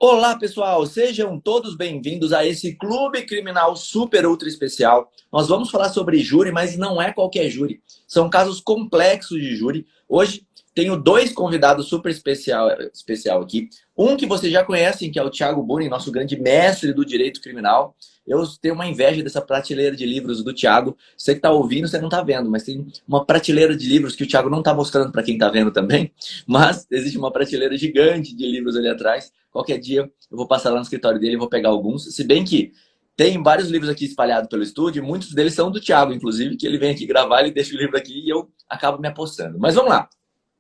Olá, pessoal! Sejam todos bem-vindos a esse Clube Criminal Super Ultra Especial. Nós vamos falar sobre júri, mas não é qualquer júri. São casos complexos de júri. Hoje tenho dois convidados super especial aqui. Um que vocês já conhecem, que é o Thiago Buni, nosso grande mestre do direito criminal. Eu tenho uma inveja dessa prateleira de livros do Thiago. Você que está ouvindo, você não está vendo, mas tem uma prateleira de livros que o Thiago não está mostrando para quem está vendo também. Mas existe uma prateleira gigante de livros ali atrás. Qualquer dia eu vou passar lá no escritório dele e vou pegar alguns. Se bem que tem vários livros aqui espalhados pelo estúdio, muitos deles são do Thiago, inclusive, que ele vem aqui gravar, ele deixa o livro aqui e eu acabo me apostando. Mas vamos lá.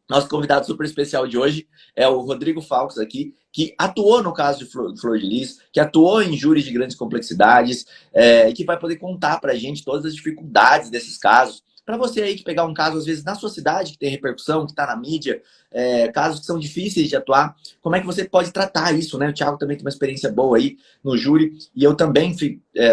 Nosso convidado super especial de hoje é o Rodrigo Faux aqui, que atuou no caso de Flor de Lis, que atuou em júris de grandes complexidades, e que vai poder contar pra gente todas as dificuldades desses casos. Para você aí que pegar um caso, às vezes, na sua cidade, que tem repercussão, que está na mídia, casos que são difíceis de atuar, como é que você pode tratar isso, né? O Thiago também tem uma experiência boa aí no júri, e eu também,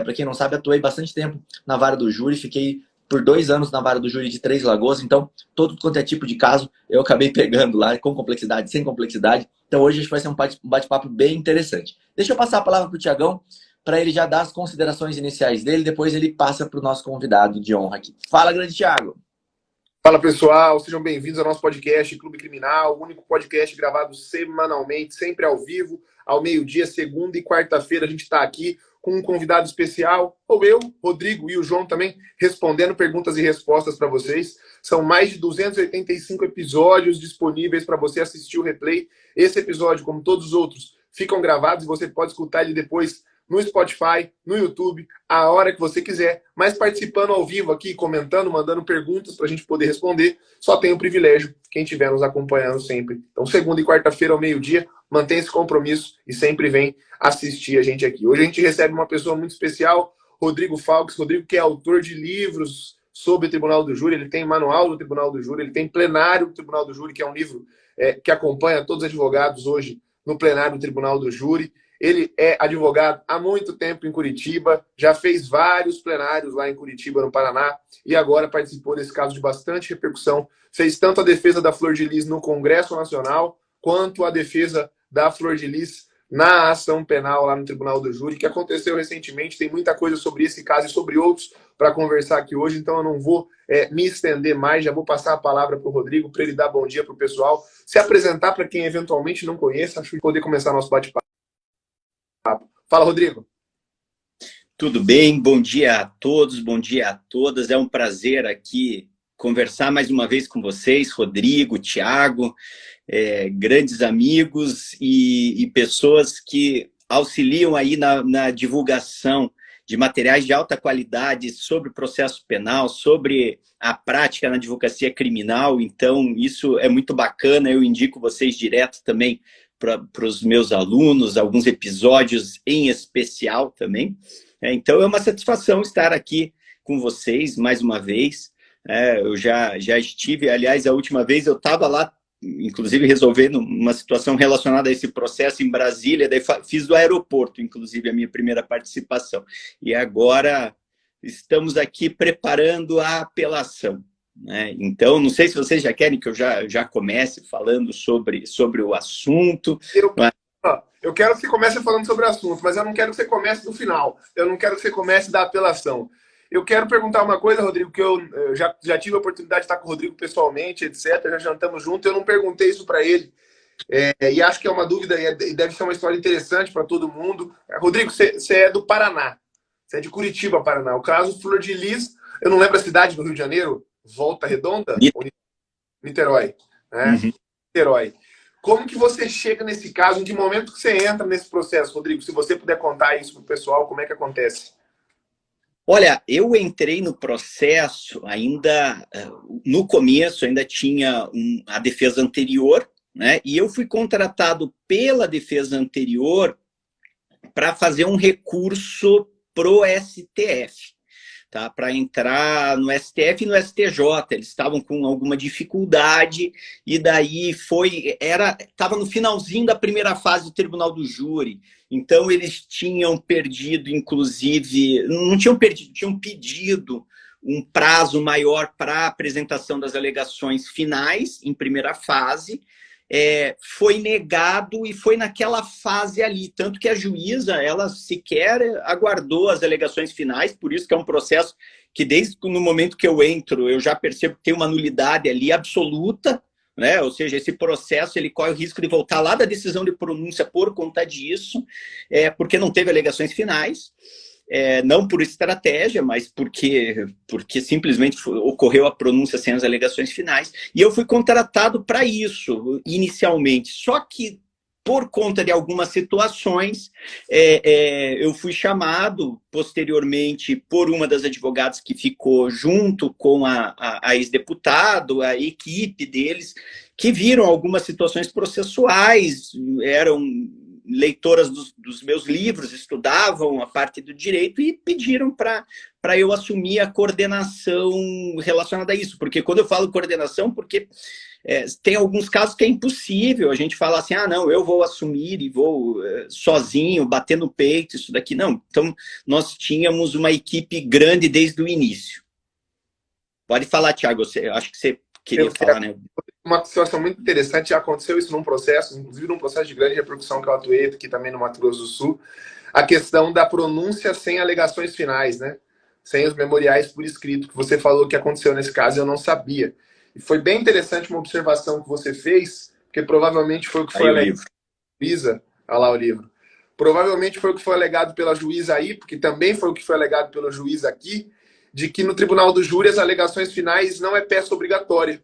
para quem não sabe, atuei bastante tempo na vara do júri, fiquei por 2 anos na vara do júri de Três Lagoas, então todo quanto é tipo de caso eu acabei pegando lá, com complexidade, sem complexidade. Então hoje a gente vai ser um bate-papo bem interessante. Deixa eu passar a palavra para o Thiagão, para ele já dar as considerações iniciais dele, depois ele passa para o nosso convidado de honra aqui. Fala, grande Thiago! Fala, pessoal, sejam bem-vindos ao nosso podcast Clube Criminal, o único podcast gravado semanalmente, sempre ao vivo, ao meio-dia, segunda e quarta-feira. A gente está aqui com um convidado especial, ou eu, Rodrigo e o João também, respondendo perguntas e respostas para vocês. São mais de 285 episódios disponíveis para você assistir o replay. Esse episódio, como todos os outros, ficam gravados e você pode escutar ele depois no Spotify, no YouTube, a hora que você quiser, mas participando ao vivo aqui, comentando, mandando perguntas para a gente poder responder, só tem o privilégio quem estiver nos acompanhando sempre. Então, segunda e quarta-feira ao meio-dia, mantém esse compromisso e sempre vem assistir a gente aqui. Hoje a gente recebe uma pessoa muito especial, Rodrigo Faux. Rodrigo, que é autor de livros sobre o Tribunal do Júri, ele tem manual do Tribunal do Júri, ele tem plenário do Tribunal do Júri, que é um livro que acompanha todos os advogados hoje no plenário do Tribunal do Júri. Ele é advogado há muito tempo em Curitiba, já fez vários plenários lá em Curitiba, no Paraná, e agora participou desse caso de bastante repercussão. Fez tanto a defesa da Flor de Lis no Congresso Nacional, quanto a defesa da Flor de Lis na ação penal lá no Tribunal do Júri, que aconteceu recentemente. Tem muita coisa sobre esse caso e sobre outros para conversar aqui hoje, então eu não vou me estender mais, já vou passar a palavra para o Rodrigo, para ele dar bom dia para o pessoal, se apresentar para quem eventualmente não conhece, acho que poder começar nosso bate-papo. Fala, Rodrigo. Tudo bem? Bom dia a todos, bom dia a todas. É um prazer aqui conversar mais uma vez com vocês, Rodrigo, Thiago, grandes amigos e pessoas que auxiliam aí na divulgação de materiais de alta qualidade sobre o processo penal, sobre a prática na advocacia criminal. Então, isso é muito bacana, eu indico vocês direto também para os meus alunos, alguns episódios em especial também. Então, é uma satisfação estar aqui com vocês mais uma vez. Eu já estive, aliás, a última vez eu estava lá, inclusive, resolvendo uma situação relacionada a esse processo em Brasília, daí fiz do aeroporto, inclusive, a minha primeira participação. E agora estamos aqui preparando a apelação. Então, não sei se vocês já querem que eu já comece falando sobre o assunto. Eu quero que você comece falando sobre o assunto, mas eu não quero que você comece do final. Eu não quero que você comece da apelação. Eu quero perguntar uma coisa, Rodrigo, que eu já tive a oportunidade de estar com o Rodrigo pessoalmente, etc. Já jantamos juntos, eu não perguntei isso para ele. E acho que é uma dúvida e deve ser uma história interessante para todo mundo. Rodrigo, você é do Paraná. Você é de Curitiba, Paraná. O caso Flor de Lis, eu não lembro a cidade do Rio de Janeiro, Volta Redonda? Niterói. Né? Uhum. Niterói. Como que você chega nesse caso? Em que momento que você entra nesse processo, Rodrigo? Se você puder contar isso para o pessoal, como é que acontece? Olha, eu entrei no processo ainda, no começo, ainda tinha a defesa anterior, né? E eu fui contratado pela defesa anterior para fazer um recurso pro STF. Tá, para entrar no STF e no STJ, eles estavam com alguma dificuldade e daí estava no finalzinho da primeira fase do Tribunal do Júri, então eles tinham perdido, inclusive, não tinham perdido, tinham pedido um prazo maior para a apresentação das alegações finais em primeira fase foi negado e foi naquela fase ali. Tanto que a juíza, ela sequer aguardou as alegações finais, por isso que é um processo que desde no momento que eu entro, eu já percebo que tem uma nulidade ali absoluta, né? Ou seja, esse processo ele corre o risco de voltar lá da decisão de pronúncia por conta disso, porque não teve alegações finais. Não por estratégia, mas porque simplesmente ocorreu a pronúncia sem as alegações finais. E eu fui contratado para isso, inicialmente. Só que, por conta de algumas situações, eu fui chamado, posteriormente, por uma das advogadas que ficou junto com a ex-deputado, a equipe deles, que viram algumas situações processuais, eram leitoras dos meus livros, estudavam a parte do direito e pediram para eu assumir a coordenação relacionada a isso. Porque quando eu falo coordenação, porque tem alguns casos que é impossível a gente falar assim, não, eu vou assumir e vou sozinho, bater no peito, isso daqui. Não. Então, nós tínhamos uma equipe grande desde o início. Pode falar, Thiago, eu acho que você queria falar, né? Uma situação muito interessante, já aconteceu isso num processo, inclusive num processo de grande repercussão que eu atuei aqui também no Mato Grosso do Sul, a questão da pronúncia sem alegações finais, né? Sem os memoriais por escrito, que você falou que aconteceu nesse caso, eu não sabia. E foi bem interessante uma observação que você fez, porque provavelmente foi o que foi alegado pela juíza. Olha lá o livro. Provavelmente foi o que foi alegado pela juíza aí, porque também foi o que foi alegado pelo juiz aqui, de que no tribunal do júri as alegações finais não é peça obrigatória.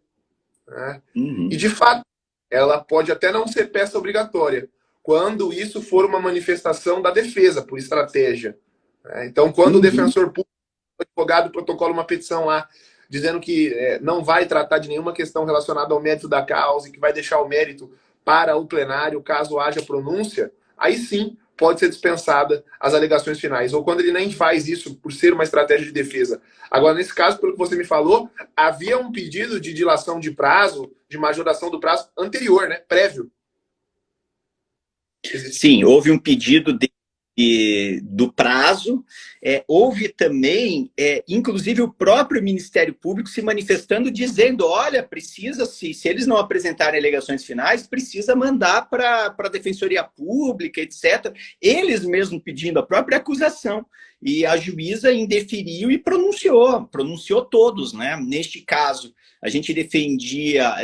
Né? Uhum. E, de fato, ela pode até não ser peça obrigatória, quando isso for uma manifestação da defesa, por estratégia. Né? Então, quando o defensor público, o advogado, protocola uma petição lá, dizendo que não vai tratar de nenhuma questão relacionada ao mérito da causa e que vai deixar o mérito para o plenário, caso haja pronúncia, aí sim pode ser dispensada as alegações finais. Ou quando ele nem faz isso por ser uma estratégia de defesa. Agora, nesse caso, pelo que você me falou, havia um pedido de dilação de prazo, de majoração do prazo anterior, né? Prévio. Sim, houve um pedido do prazo, houve também, inclusive o próprio Ministério Público se manifestando, dizendo, olha, precisa, se eles não apresentarem alegações finais, precisa mandar para a Defensoria Pública, etc. Eles mesmos pedindo a própria acusação. E a juíza indeferiu e pronunciou todos, né? Neste caso, a gente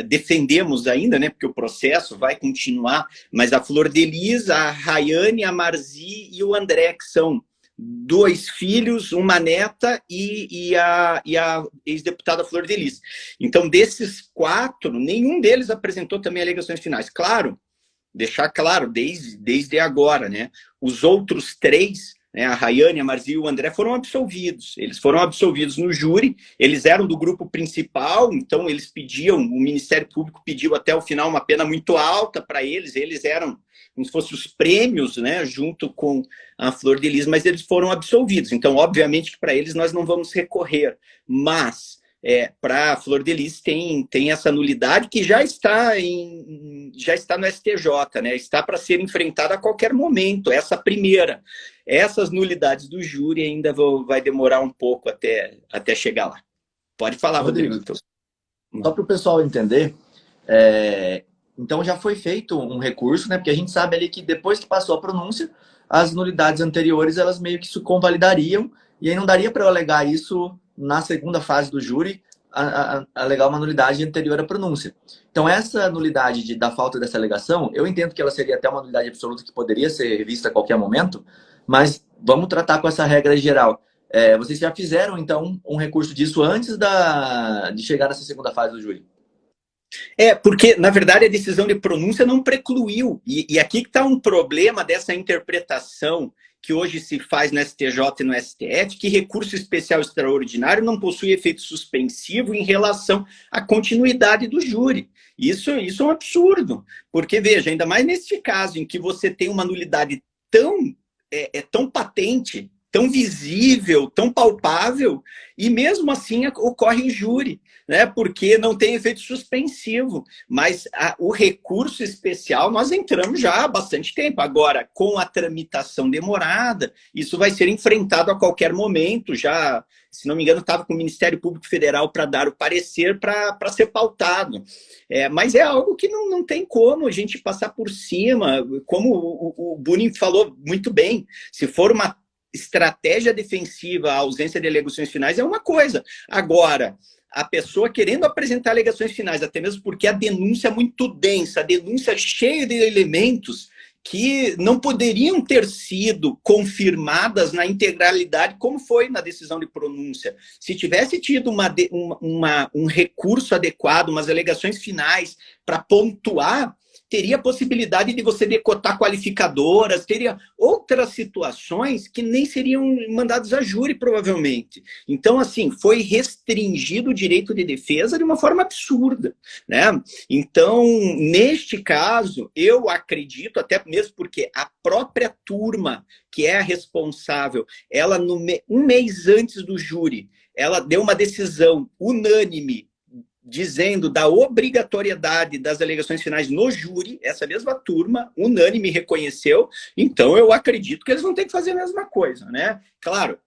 defendemos ainda, né? Porque o processo vai continuar, mas a Flor de Lis, a Rayane, a Marzi e o André, que são 2 filhos, uma neta e a ex-deputada Flor de Lis. Então, desses 4, nenhum deles apresentou também alegações finais. Claro, deixar claro, desde agora, né? Os outros 3, né, a Rayane, a Marzi e o André foram absolvidos. Eles foram absolvidos no júri, eles eram do grupo principal, então eles pediam, o Ministério Público pediu até o final uma pena muito alta para eles eram como se fossem os prêmios, né, junto com a Flor de Lis, mas eles foram absolvidos. Então, obviamente que para eles nós não vamos recorrer, mas para a Flor de Lis tem essa nulidade que já está no STJ, né? Está para ser enfrentada a qualquer momento, essa primeira. Essas nulidades do júri ainda vai demorar um pouco até chegar lá. Pode falar, Rodrigo. Só para o pessoal entender, então já foi feito um recurso, né? Porque a gente sabe ali que depois que passou a pronúncia, as nulidades anteriores, elas meio que se convalidariam, e aí não daria para eu alegar isso na segunda fase do júri, alegar uma nulidade anterior à pronúncia. Então, essa nulidade da falta dessa alegação, eu entendo que ela seria até uma nulidade absoluta que poderia ser revista a qualquer momento, mas vamos tratar com essa regra geral. Vocês já fizeram, então, um recurso disso antes de chegar nessa segunda fase do júri? Porque, na verdade, a decisão de pronúncia não precluiu. E aqui que está um problema dessa interpretação que hoje se faz no STJ e no STF, que recurso especial extraordinário não possui efeito suspensivo em relação à continuidade do júri. Isso é um absurdo, porque, veja, ainda mais neste caso em que você tem uma nulidade tão patente, tão visível, tão palpável, e mesmo assim ocorre injúria, né? Porque não tem efeito suspensivo. Mas o recurso especial nós entramos já há bastante tempo. Agora, com a tramitação demorada, isso vai ser enfrentado a qualquer momento. Já, se não me engano, estava com o Ministério Público Federal para dar o parecer para ser pautado. Mas é algo que não tem como a gente passar por cima. Como o Bunin falou muito bem, se for uma estratégia defensiva, a ausência de alegações finais é uma coisa. Agora, a pessoa querendo apresentar alegações finais, até mesmo porque a denúncia é muito densa, a denúncia é cheia de elementos que não poderiam ter sido confirmadas na integralidade, como foi na decisão de pronúncia. Se tivesse tido um recurso adequado, umas alegações finais para pontuar, teria a possibilidade de você decotar qualificadoras, teria outras situações que nem seriam mandadas a júri, provavelmente. Então, assim, foi restringido o direito de defesa de uma forma absurda, né? Então, neste caso, eu acredito, até mesmo porque a própria turma, que é a responsável, ela, um mês antes do júri, ela deu uma decisão unânime dizendo da obrigatoriedade das alegações finais no júri. Essa mesma turma, unânime, reconheceu. Então, eu acredito que eles vão ter que fazer a mesma coisa, né? Claro,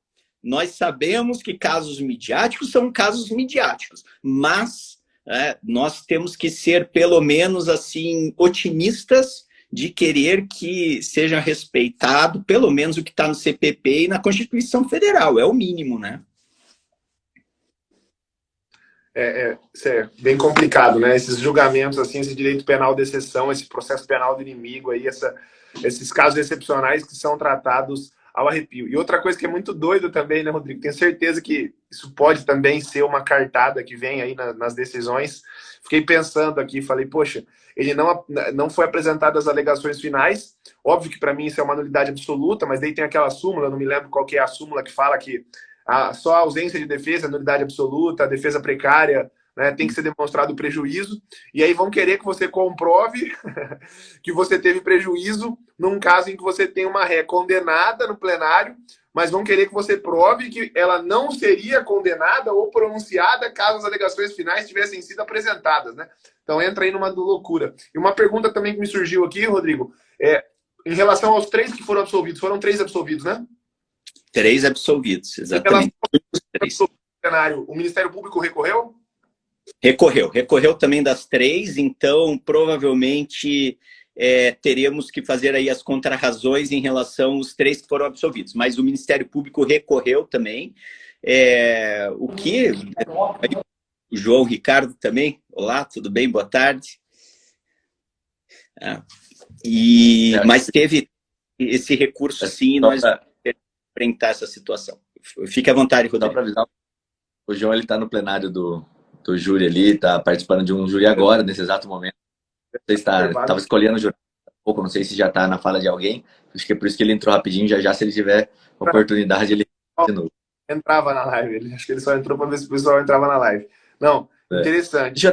nós sabemos que casos midiáticos são casos midiáticos, mas nós temos que ser, pelo menos, assim, otimistas de querer que seja respeitado, pelo menos, o que está no CPP e na Constituição Federal. É o mínimo, né? Isso é bem complicado, né? Esses julgamentos, assim, esse direito penal de exceção, esse processo penal do inimigo, aí, esses casos excepcionais que são tratados ao arrepio. E outra coisa que é muito doido também, né, Rodrigo? Tenho certeza que isso pode também ser uma cartada que vem aí nas decisões. Fiquei pensando aqui, falei, poxa, ele não foi apresentado as alegações finais. Óbvio que para mim isso é uma nulidade absoluta, mas daí tem aquela súmula, não me lembro qual que é a súmula que fala que só a ausência de defesa, a nulidade absoluta, a defesa precária, né, tem que ser demonstrado o prejuízo, e aí vão querer que você comprove que você teve prejuízo num caso em que você tem uma ré condenada no plenário, mas vão querer que você prove que ela não seria condenada ou pronunciada caso as alegações finais tivessem sido apresentadas, né? Então entra aí numa loucura. E uma pergunta também que me surgiu aqui, Rodrigo, em relação aos 3 que foram absolvidos, foram 3 absolvidos, né? 3 absolvidos, exatamente. O Ministério Público recorreu? Recorreu também das 3, então provavelmente teremos que fazer aí as contrarrazões em relação aos 3 que foram absolvidos. Mas o Ministério Público recorreu também. O João Ricardo também. Olá, tudo bem? Boa tarde. Mas teve esse recurso, sim, nós enfrentar essa situação. Fique à vontade, Rodrigo. Só para avisar, o João está no plenário do júri ali, está participando de um júri agora, nesse exato momento. Você estava escolhendo o júri há pouco, não sei se já está na fala de alguém, acho que é por isso que ele entrou rapidinho, já se ele tiver oportunidade, ele de novo. Entrava na live, acho que ele só entrou para ver se o pessoal entrava na live. Não, interessante.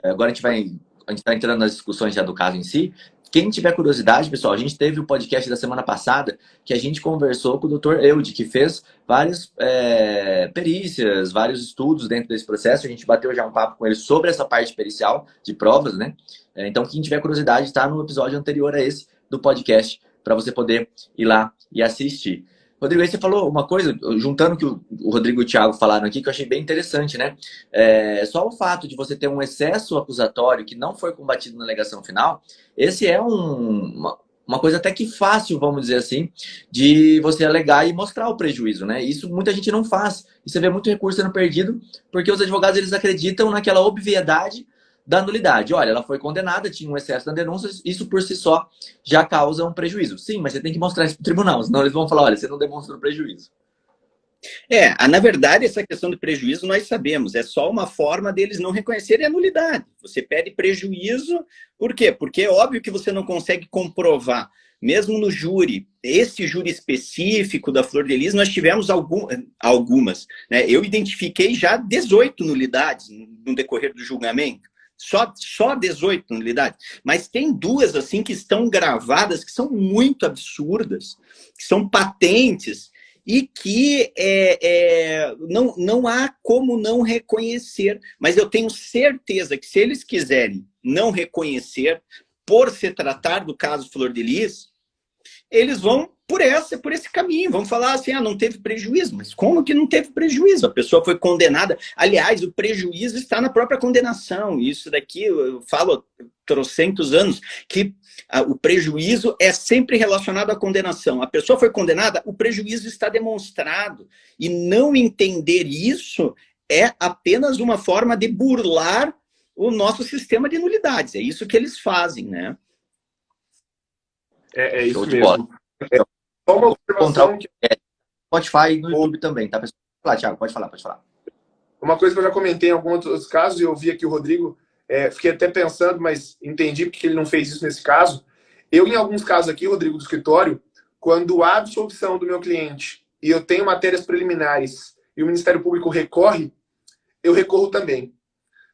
Agora a gente está entrando nas discussões já do caso em si. Quem tiver curiosidade, pessoal, a gente teve o podcast da semana passada que a gente conversou com o Dr. Eude, que fez várias perícias, vários estudos dentro desse processo. A gente bateu já um papo com ele sobre essa parte pericial de provas, né? Então, quem tiver curiosidade, está no episódio anterior a esse do podcast, para você poder ir lá e assistir. Rodrigo, aí você falou uma coisa, juntando o que o Rodrigo e o Thiago falaram aqui, que eu achei bem interessante, né? Só o fato de você ter um excesso acusatório que não foi combatido na alegação final, esse é uma coisa até que fácil, vamos dizer assim, de você alegar e mostrar o prejuízo, né? Isso muita gente não faz. E você vê muito recurso sendo perdido, porque os advogados eles acreditam naquela obviedade da nulidade. Olha, ela foi condenada, tinha um excesso na denúncia, isso por si só já causa um prejuízo. Sim, mas você tem que mostrar isso para o tribunal, senão eles vão falar, olha, você não demonstrou prejuízo. Na verdade, essa questão do prejuízo nós sabemos, é só uma forma deles não reconhecerem a nulidade. Você pede prejuízo, por quê? Porque é óbvio que você não consegue comprovar. Mesmo no júri, esse júri específico da Flor de Lis, nós tivemos algumas. Né? Eu identifiquei já 18 nulidades no decorrer do julgamento. Só 18 nulidades. Mas tem duas, assim, que estão gravadas, que são muito absurdas, que são patentes, e que não há como não reconhecer. Mas eu tenho certeza que se eles quiserem não reconhecer, por se tratar do caso Flor de Lis, eles vão por esse caminho, vão falar assim, não teve prejuízo. Mas como que não teve prejuízo? A pessoa foi condenada. Aliás, o prejuízo está na própria condenação. Isso daqui, eu falo trocentos anos, que o prejuízo é sempre relacionado à condenação. A pessoa foi condenada, o prejuízo está demonstrado. E não entender isso é apenas uma forma de burlar o nosso sistema de nulidades. É isso que eles fazem, né? É isso mesmo. Só uma observação que... Spotify e no YouTube também, tá, pessoal? Pode falar, Thiago, pode falar. Uma coisa que eu já comentei em alguns outros casos, e eu vi aqui o Rodrigo, fiquei até pensando, mas entendi porque ele não fez isso nesse caso. Eu, em alguns casos aqui, Rodrigo, do escritório, quando há absolvição do meu cliente e eu tenho matérias preliminares e o Ministério Público recorre, eu recorro também.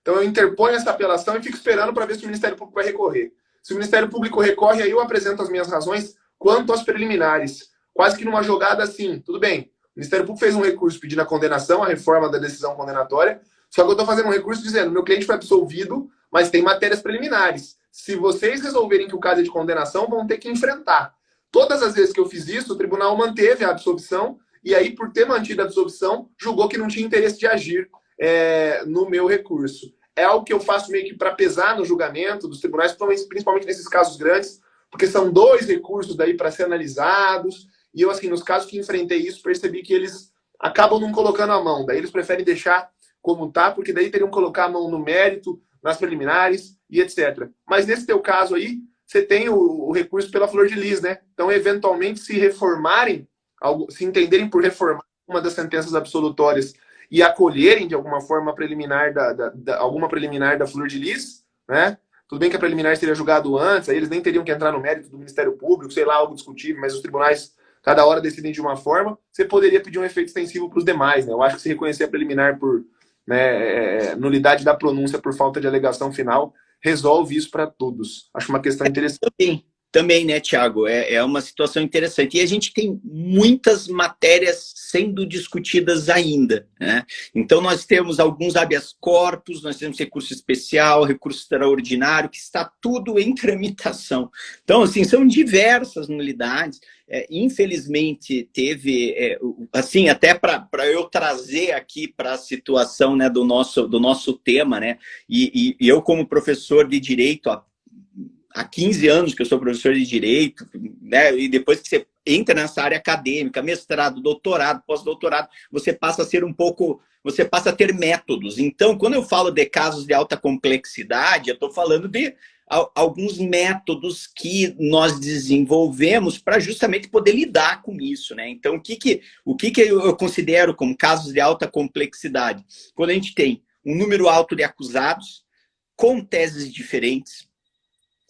Então, eu interponho essa apelação e fico esperando para ver se o Ministério Público vai recorrer. Se o Ministério Público recorre, aí eu apresento as minhas razões quanto às preliminares. Quase que numa jogada assim, tudo bem. O Ministério Público fez um recurso pedindo a condenação, a reforma da decisão condenatória, só que eu estou fazendo um recurso dizendo, meu cliente foi absolvido, mas tem matérias preliminares. Se vocês resolverem que o caso é de condenação, vão ter que enfrentar. Todas as vezes que eu fiz isso, o tribunal manteve a absolvição, e aí, por ter mantido a absolvição, julgou que não tinha interesse de agir no meu recurso. É algo que eu faço meio que para pesar no julgamento dos tribunais, principalmente nesses casos grandes, porque são 2 recursos daí para ser analisados, e eu, assim, nos casos que enfrentei isso, percebi que eles acabam não colocando a mão, daí eles preferem deixar como tá, porque daí teriam que colocar a mão no mérito, nas preliminares e etc. Mas nesse teu caso aí, você tem o recurso pela Flor de Lis, né? Então, eventualmente, se reformarem, se entenderem por reformar uma das sentenças absolutórias e acolherem de alguma forma a preliminar alguma preliminar da Flor de Lis, né? Tudo bem que a preliminar seria julgado antes, aí eles nem teriam que entrar no mérito do Ministério Público, sei lá, algo discutível, mas os tribunais cada hora decidem de uma forma, você poderia pedir um efeito extensivo para os demais, né? Eu acho que se reconhecer a preliminar por nulidade da pronúncia por falta de alegação final, resolve isso para todos. Acho uma questão interessante. Também, né, Thiago? É uma situação interessante. E a gente tem muitas matérias sendo discutidas ainda, né? Então, nós temos alguns habeas corpus, nós temos recurso especial, recurso extraordinário, que está tudo em tramitação. Então, assim, são diversas nulidades. Infelizmente, teve, assim, até para eu trazer aqui para a situação, né, do nosso tema, né? E eu, como professor de Direito, há 15 anos que eu sou professor de Direito, né? E depois que você entra nessa área acadêmica, mestrado, doutorado, pós-doutorado, você passa a ter métodos. Então, quando eu falo de casos de alta complexidade, eu estou falando de alguns métodos que nós desenvolvemos para justamente poder lidar com isso, né? Então, o que eu considero como casos de alta complexidade? Quando a gente tem um número alto de acusados, com teses diferentes,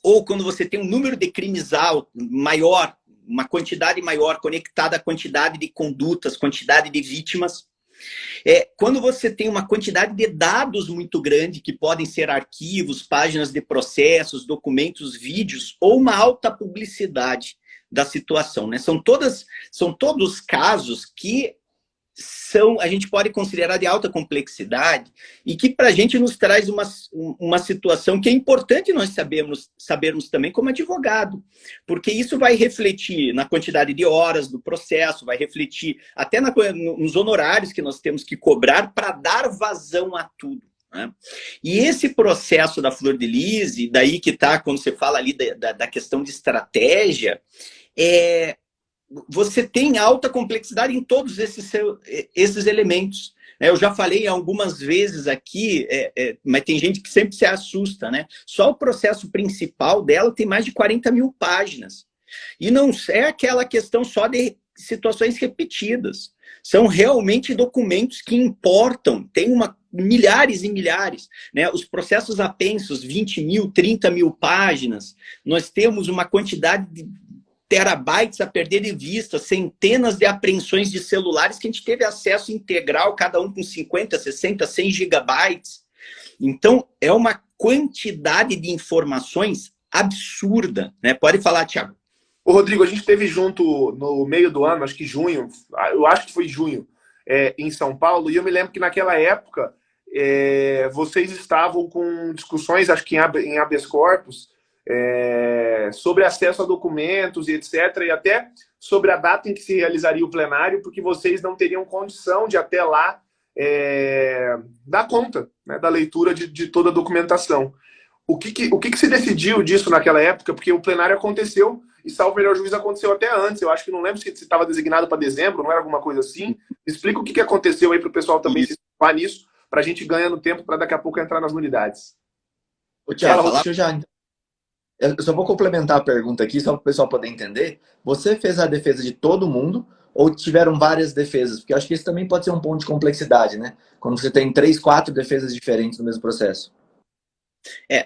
ou quando você tem um número de crimes alto, maior, uma quantidade maior conectada à quantidade de condutas, quantidade de vítimas. Quando você tem uma quantidade de dados muito grande, que podem ser arquivos, páginas de processos, documentos, vídeos, ou uma alta publicidade da situação, né? São todos casos que a gente pode considerar de alta complexidade e que para a gente nos traz uma situação que é importante nós sabermos também como advogado, porque isso vai refletir na quantidade de horas do processo, vai refletir até nos honorários que nós temos que cobrar para dar vazão a tudo, né? E esse processo da Flor de Lis, e daí que está, quando você fala ali da questão de estratégia, você tem alta complexidade em todos esses elementos. Eu já falei algumas vezes aqui, mas tem gente que sempre se assusta, né? Só o processo principal dela tem mais de 40 mil páginas. E não é aquela questão só de situações repetidas. São realmente documentos que importam, tem milhares e milhares, né? Os processos apensos, 20 mil, 30 mil páginas. Nós temos uma quantidade de terabytes a perder de vista, centenas de apreensões de celulares que a gente teve acesso integral, cada um com 50, 60, 100 gigabytes. Então, é uma quantidade de informações absurda, né? Pode falar, Thiago. Ô, Rodrigo, a gente esteve junto no meio do ano, acho que junho, eu acho que foi junho, em São Paulo, e eu me lembro que naquela época vocês estavam com discussões, acho que em habeas corpus, sobre acesso a documentos e etc., e até sobre a data em que se realizaria o plenário, porque vocês não teriam condição de até lá dar conta, né, da leitura de toda a documentação. O que se decidiu disso naquela época? Porque o plenário aconteceu, e salvo o melhor juízo, aconteceu até antes. Eu acho que não lembro se estava designado para dezembro, não era alguma coisa assim. Explica o que aconteceu aí para o pessoal também se situar nisso, para a gente ganhar no tempo, para daqui a pouco entrar nas unidades. Ô, Thiago, eu só vou complementar a pergunta aqui, só para o pessoal poder entender. Você fez a defesa de todo mundo ou tiveram várias defesas? Porque eu acho que isso também pode ser um ponto de complexidade, né? Quando você tem 3, 4 defesas diferentes no mesmo processo.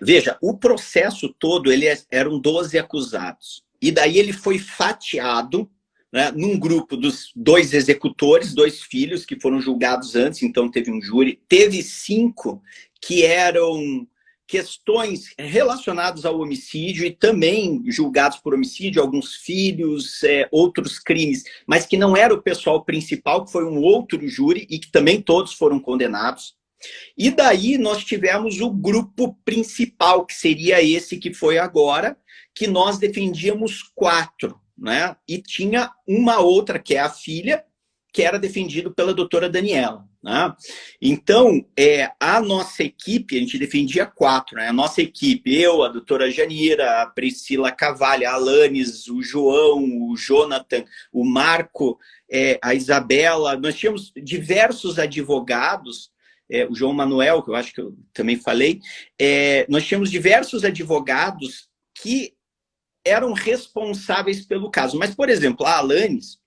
Veja, o processo todo, eram 12 acusados. E daí ele foi fatiado, né, num grupo dos 2 executores, 2 filhos que foram julgados antes, então teve um júri. Teve 5 que eram questões relacionadas ao homicídio e também julgados por homicídio, alguns filhos, outros crimes, mas que não era o pessoal principal, que foi um outro júri e que também todos foram condenados. E daí nós tivemos o grupo principal, que seria esse que foi agora, que nós defendíamos 4, né? E tinha uma outra, que é a filha, que era defendido pela doutora Daniela, né? Então, a nossa equipe, a gente defendia 4, né? A nossa equipe, eu, a doutora Janira, a Priscila Cavalli, a Alanis, o João, o Jonathan, o Marco, a Isabela, nós tínhamos diversos advogados, o João Manuel, que eu acho que eu também falei, nós tínhamos diversos advogados que eram responsáveis pelo caso. Mas, por exemplo, a Alanis,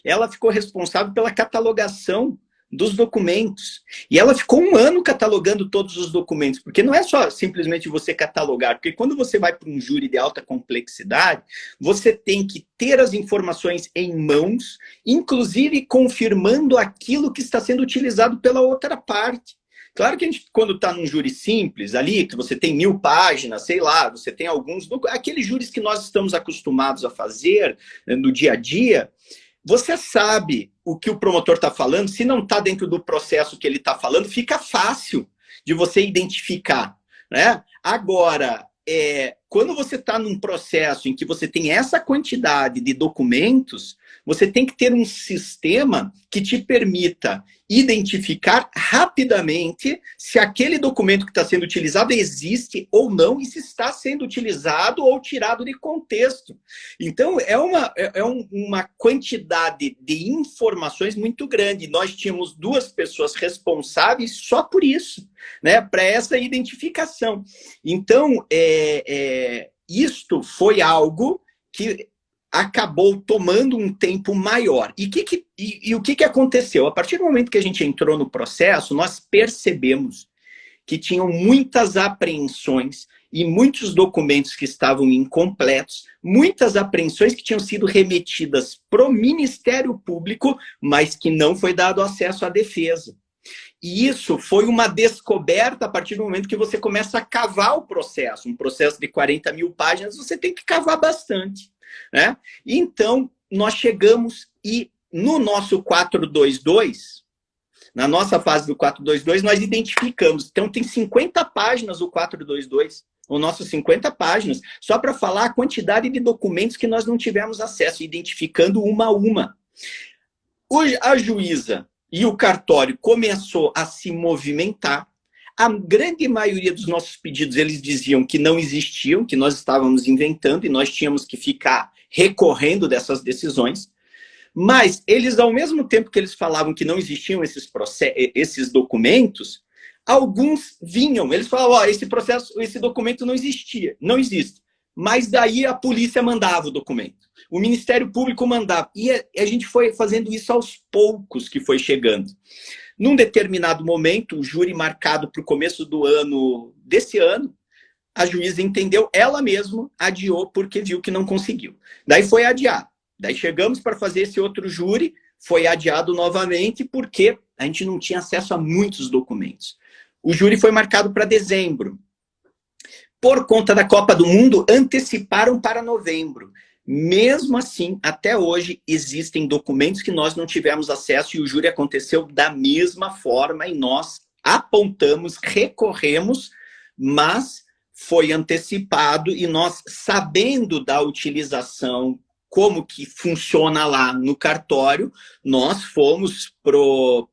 ela ficou responsável pela catalogação dos documentos. E ela ficou 1 ano catalogando todos os documentos, porque não é só simplesmente você catalogar, porque quando você vai para um júri de alta complexidade, você tem que ter as informações em mãos, inclusive confirmando aquilo que está sendo utilizado pela outra parte. Claro que a gente, quando está num júri simples, ali, que você tem 1000 páginas, sei lá, você tem alguns... Aqueles júris que nós estamos acostumados a fazer, né, no dia a dia, você sabe o que o promotor está falando. Se não está dentro do processo que ele está falando, fica fácil de você identificar, né? Agora, quando você está num processo em que você tem essa quantidade de documentos, você tem que ter um sistema que te permita identificar rapidamente se aquele documento que está sendo utilizado existe ou não e se está sendo utilizado ou tirado de contexto. Então, é uma quantidade de informações muito grande. Nós tínhamos 2 pessoas responsáveis só por isso, né, para essa identificação. Então, isto foi algo que acabou tomando um tempo maior. E o que aconteceu? A partir do momento que a gente entrou no processo, nós percebemos que tinham muitas apreensões e muitos documentos que estavam incompletos, muitas apreensões que tinham sido remetidas para o Ministério Público, mas que não foi dado acesso à defesa. E isso foi uma descoberta a partir do momento que você começa a cavar o processo. Um processo de 40 mil páginas, você tem que cavar bastante, né? Então, nós chegamos e no nosso 422, na nossa fase do 422, nós identificamos. Então, tem 50 páginas o 422, o nosso 50 páginas, só para falar a quantidade de documentos que nós não tivemos acesso, identificando uma a uma. Hoje, a juíza e o cartório começou a se movimentar. A grande maioria dos nossos pedidos, eles diziam que não existiam, que nós estávamos inventando e nós tínhamos que ficar recorrendo dessas decisões. Mas eles, ao mesmo tempo que eles falavam que não existiam esses documentos, alguns vinham, eles falavam, esse documento não existia, não existe. Mas daí a polícia mandava o documento. O Ministério Público mandava. E a gente foi fazendo isso aos poucos que foi chegando. Num determinado momento, o júri marcado para o começo do ano, desse ano, a juíza entendeu, ela mesma adiou porque viu que não conseguiu. Daí foi adiado. Daí chegamos para fazer esse outro júri, foi adiado novamente porque a gente não tinha acesso a muitos documentos. O júri foi marcado para dezembro. por conta da Copa do Mundo, anteciparam para novembro. Mesmo assim, até hoje, existem documentos que nós não tivemos acesso e o júri aconteceu da mesma forma e nós apontamos, recorremos, mas foi antecipado e nós, sabendo da utilização, como que funciona lá no cartório, nós fomos pro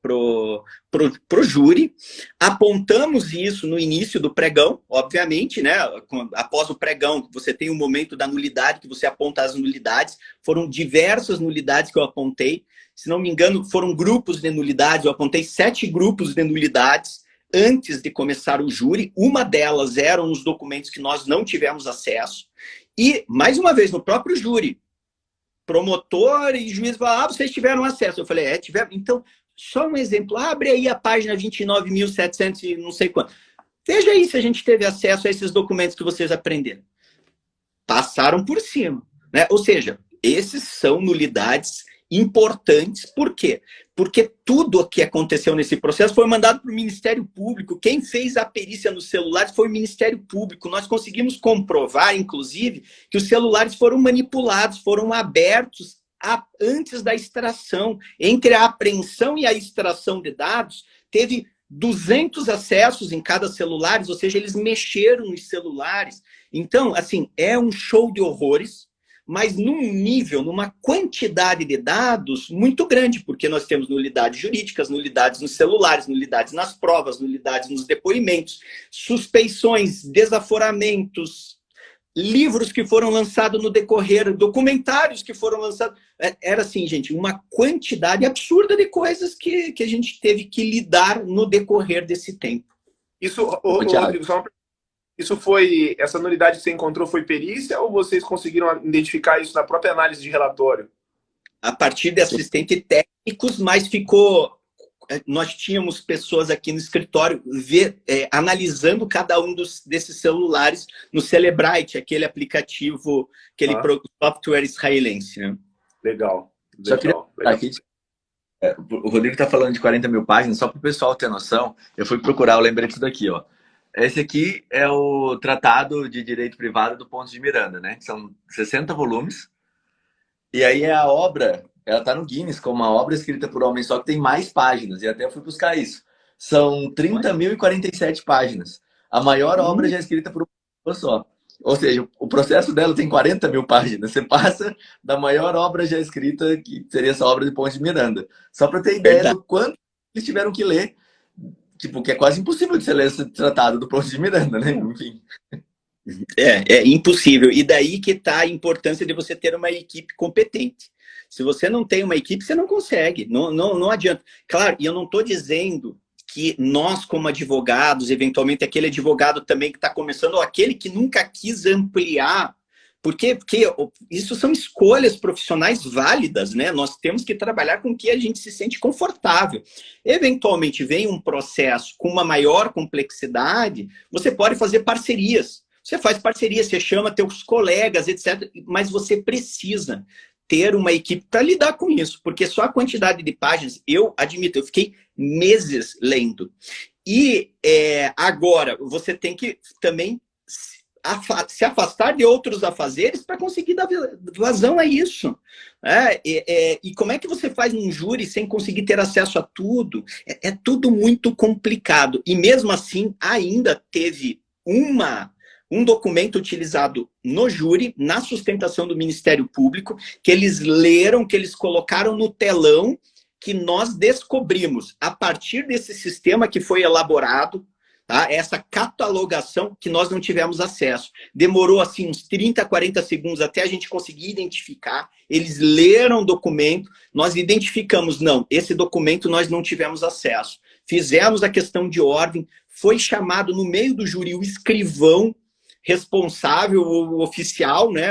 júri, apontamos isso no início do pregão, obviamente, né? Após o pregão, você tem um momento da nulidade, que você aponta as nulidades, foram diversas nulidades que eu apontei, se não me engano, foram grupos de nulidades, eu apontei 7 grupos de nulidades antes de começar o júri, uma delas eram os documentos que nós não tivemos acesso, e, mais uma vez, no próprio júri, promotor e juiz falaram, vocês tiveram acesso. Eu falei, tiveram. Então, só um exemplo. Abre aí a página 29.700 e não sei quanto. Veja aí se a gente teve acesso a esses documentos que vocês aprenderam. Passaram por cima, né? Ou seja, esses são nulidades importantes. Por quê? Porque tudo o que aconteceu nesse processo foi mandado para o Ministério Público. Quem fez a perícia nos celulares foi o Ministério Público. Nós conseguimos comprovar, inclusive, que os celulares foram manipulados, foram abertos antes da extração. Entre a apreensão e a extração de dados, teve 200 acessos em cada celular, ou seja, eles mexeram nos celulares. Então, assim, é um show de horrores, mas num nível, numa quantidade de dados muito grande, porque nós temos nulidades jurídicas, nulidades nos celulares, nulidades nas provas, nulidades nos depoimentos, suspeições, desaforamentos, livros que foram lançados no decorrer, documentários que foram lançados. Era assim, gente, uma quantidade absurda de coisas que a gente teve que lidar no decorrer desse tempo. Isso, Rodrigo, só uma pergunta. Isso foi, essa nulidade que você encontrou foi perícia ou vocês conseguiram identificar isso na própria análise de relatório? A partir de assistentes técnicos, mas ficou... Nós tínhamos pessoas aqui no escritório analisando cada um desses celulares no Cellebrite, aquele aplicativo, aquele software israelense. Né? Legal. Só queria aqui, o Rodrigo está falando de 40 mil páginas, só para o pessoal ter noção, eu fui procurar, eu lembrei disso daqui, ó. Esse aqui é o Tratado de Direito Privado do Pontes de Miranda, né? São 60 volumes. E aí a obra, ela tá no Guinness como uma obra escrita por homem só, que tem mais páginas. E até eu fui buscar isso. São 30.047 páginas. A maior obra já escrita por uma pessoa só. Ou seja, o processo dela tem 40 mil páginas. Você passa da maior obra já escrita, que seria essa obra de Pontes de Miranda. Só para ter ideia do quanto eles tiveram que ler. Tipo, que é quase impossível de você ler esse tratado do Pontes de Miranda, né? Enfim. É impossível. E daí que está a importância de você ter uma equipe competente. Se você não tem uma equipe, você não consegue. Não adianta. Claro, e eu não estou dizendo que nós, como advogados, eventualmente aquele advogado também que está começando, ou aquele que nunca quis ampliar, porque isso são escolhas profissionais válidas, né? Nós temos que trabalhar com o que a gente se sente confortável. Eventualmente vem um processo com uma maior complexidade, você pode fazer parcerias. Você faz parceria, você chama teus colegas, etc. Mas você precisa ter uma equipe para lidar com isso, porque só a quantidade de páginas, eu admito, eu fiquei meses lendo. E agora, você tem que também se afastar de outros afazeres para conseguir dar vazão a isso. E como é que você faz um júri sem conseguir ter acesso a tudo? É tudo muito complicado. E mesmo assim, ainda teve um documento utilizado no júri, na sustentação do Ministério Público, que eles leram, que eles colocaram no telão, que nós descobrimos, a partir desse sistema que foi elaborado, tá? Essa catalogação que nós não tivemos acesso. Demorou assim uns 30, 40 segundos até a gente conseguir identificar. Eles leram o documento, nós identificamos, não, esse documento nós não tivemos acesso. Fizemos a questão de ordem, foi chamado no meio do júri o escrivão responsável, o oficial, né?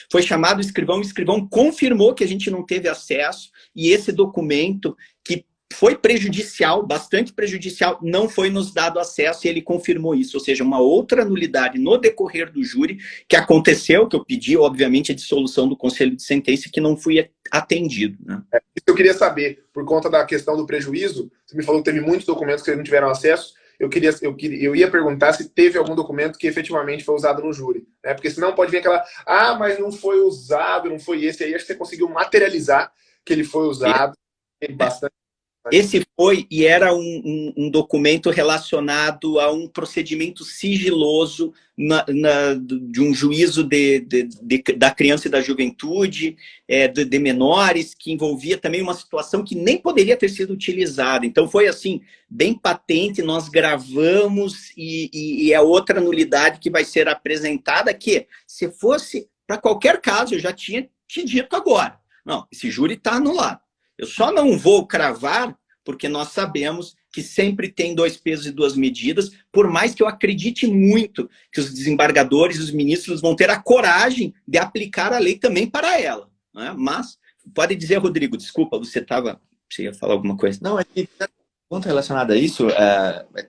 Foi chamado o escrivão confirmou que a gente não teve acesso, e esse documento, que foi prejudicial, bastante prejudicial, não foi nos dado acesso, e ele confirmou isso, ou seja, uma outra nulidade no decorrer do júri, que aconteceu, que eu pedi, obviamente, a dissolução do conselho de sentença, que não fui atendido. Né? Isso eu queria saber, por conta da questão do prejuízo, você me falou que teve muitos documentos que vocês não tiveram acesso, eu ia perguntar se teve algum documento que efetivamente foi usado no júri, né? Porque senão pode vir aquela, mas não foi usado, não foi esse. Aí acho que você conseguiu materializar que ele foi usado. Bastante. Esse foi, e era um documento relacionado a um procedimento sigiloso de um juízo da criança e da juventude, de menores, que envolvia também uma situação que nem poderia ter sido utilizada. Então foi assim, bem patente, nós gravamos e é outra nulidade que vai ser apresentada, que se fosse para qualquer caso, eu já tinha te dito agora. Não, esse júri está anulado. Eu só não vou cravar porque nós sabemos que sempre tem 2 pesos e 2 medidas, por mais que eu acredite muito que os desembargadores e os ministros vão ter a coragem de aplicar a lei também para ela. Né? Mas, pode dizer, Rodrigo, desculpa, você ia falar alguma coisa. Não, é que ponto relacionado a isso,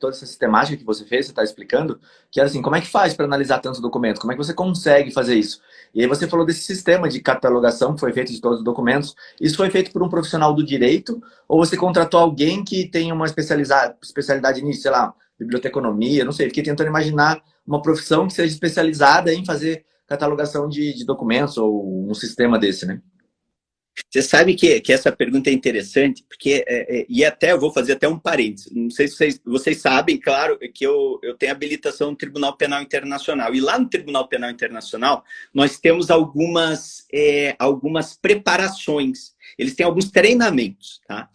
toda essa sistemática que você fez, você está explicando, que era assim, como é que faz para analisar tantos documentos? Como é que você consegue fazer isso? E aí você falou desse sistema de catalogação que foi feito de todos os documentos. Isso foi feito por um profissional do direito ou você contratou alguém que tem uma especialidade nisso, sei lá, biblioteconomia, não sei, fiquei tentando imaginar uma profissão que seja especializada em fazer catalogação de documentos ou um sistema desse, né? Você sabe que essa pergunta é interessante, porque, e até eu vou fazer até um parênteses, não sei se vocês sabem, claro, que eu tenho habilitação no Tribunal Penal Internacional, e lá no Tribunal Penal Internacional nós temos algumas preparações, eles têm alguns treinamentos, tá?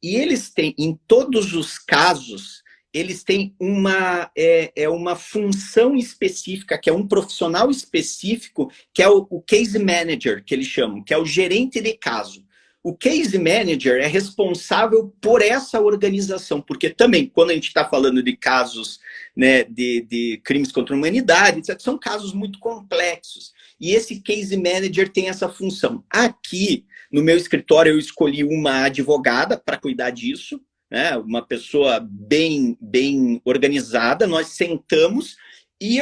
E eles têm, em todos os casos, eles têm uma função específica, que é um profissional específico, que é o case manager, que eles chamam, que é o gerente de caso. O case manager é responsável por essa organização, porque também, quando a gente está falando de casos, né, de crimes contra a humanidade, etc., são casos muito complexos. E esse case manager tem essa função. Aqui, no meu escritório, eu escolhi uma advogada para cuidar disso, né, uma pessoa bem organizada, nós sentamos e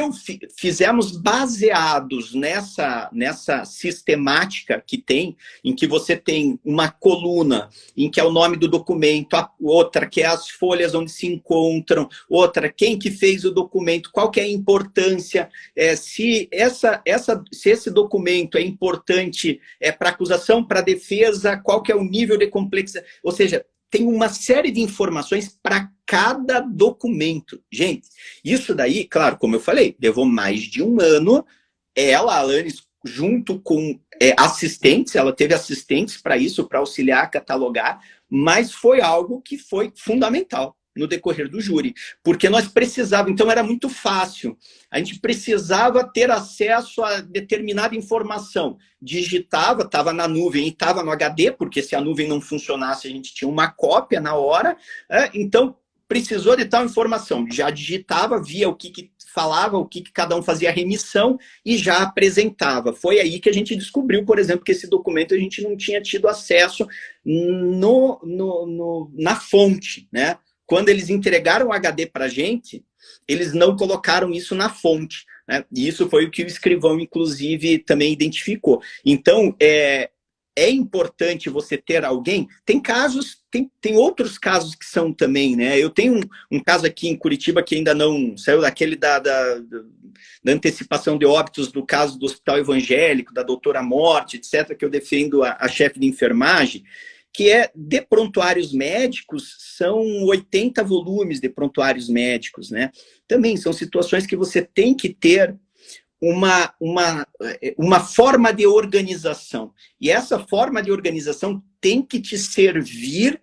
fizemos baseados nessa sistemática que tem, em que você tem uma coluna, em que é o nome do documento, a outra que é as folhas onde se encontram, outra, quem que fez o documento, qual que é a importância, se esse documento é importante para acusação, para defesa, qual que é o nível de complexidade, ou seja, tem uma série de informações para cada documento. Gente, isso daí, claro, como eu falei, levou mais de um ano. A Alanis, junto com assistentes, ela teve assistentes para isso, para auxiliar a catalogar, mas foi algo que foi fundamental no decorrer do júri, porque nós precisávamos, então era muito fácil, a gente precisava ter acesso a determinada informação, digitava, estava na nuvem e estava no HD, porque se a nuvem não funcionasse, a gente tinha uma cópia na hora, então precisou de tal informação, já digitava, via o que falava, o que cada um fazia a remissão e já apresentava. Foi aí que a gente descobriu, por exemplo, que esse documento a gente não tinha tido acesso na fonte, né? Quando eles entregaram o HD para a gente, eles não colocaram isso na fonte, né? E isso foi o que o escrivão, inclusive, também identificou. Então, é importante você ter alguém. Tem casos, tem outros casos que são também, né? Eu tenho um caso aqui em Curitiba que ainda não saiu, daquele da antecipação de óbitos do caso do Hospital Evangélico, da doutora Morte, etc., que eu defendo a chefe de enfermagem, que de prontuários médicos, são 80 volumes de prontuários médicos, né? Também são situações que você tem que ter uma forma de organização. E essa forma de organização tem que te servir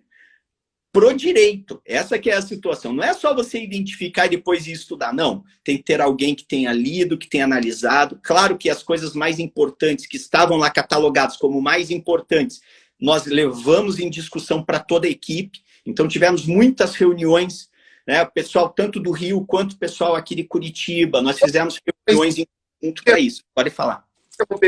pro direito. Essa que é a situação. Não é só você identificar e depois ir estudar, não. Tem que ter alguém que tenha lido, que tenha analisado. Claro que as coisas mais importantes, que estavam lá catalogadas como mais importantes, nós levamos em discussão para toda a equipe. Então, tivemos muitas reuniões, né? O pessoal tanto do Rio quanto o pessoal aqui de Curitiba. Nós fizemos reuniões em conjunto para isso. Pode falar.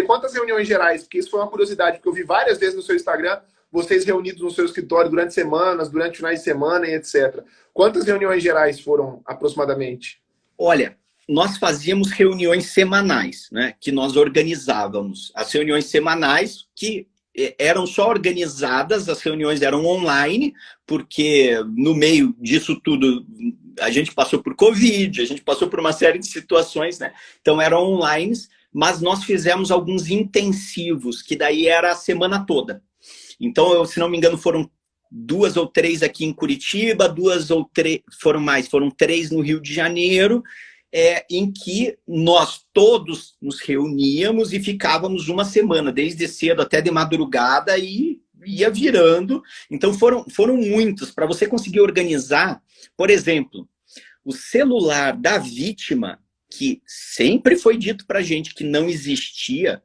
Quantas reuniões gerais? Porque isso foi uma curiosidade, porque eu vi várias vezes no seu Instagram vocês reunidos no seu escritório durante semanas, durante finais de semana e etc. Quantas reuniões gerais foram aproximadamente? Olha, nós fazíamos reuniões semanais, né? Que nós organizávamos. As reuniões semanais que eram só organizadas, as reuniões eram online, porque no meio disso tudo a gente passou por Covid, a gente passou por uma série de situações, né? Então eram online, mas nós fizemos alguns intensivos, que daí era a semana toda. Então, se não me engano, foram 2 ou 3 aqui em Curitiba, 2 ou 3, foram 3 no Rio de Janeiro, em que nós todos nos reuníamos e ficávamos uma semana, desde cedo até de madrugada, e ia virando. Então foram muitos. Para você conseguir organizar, por exemplo, o celular da vítima, que sempre foi dito para a gente que não existia,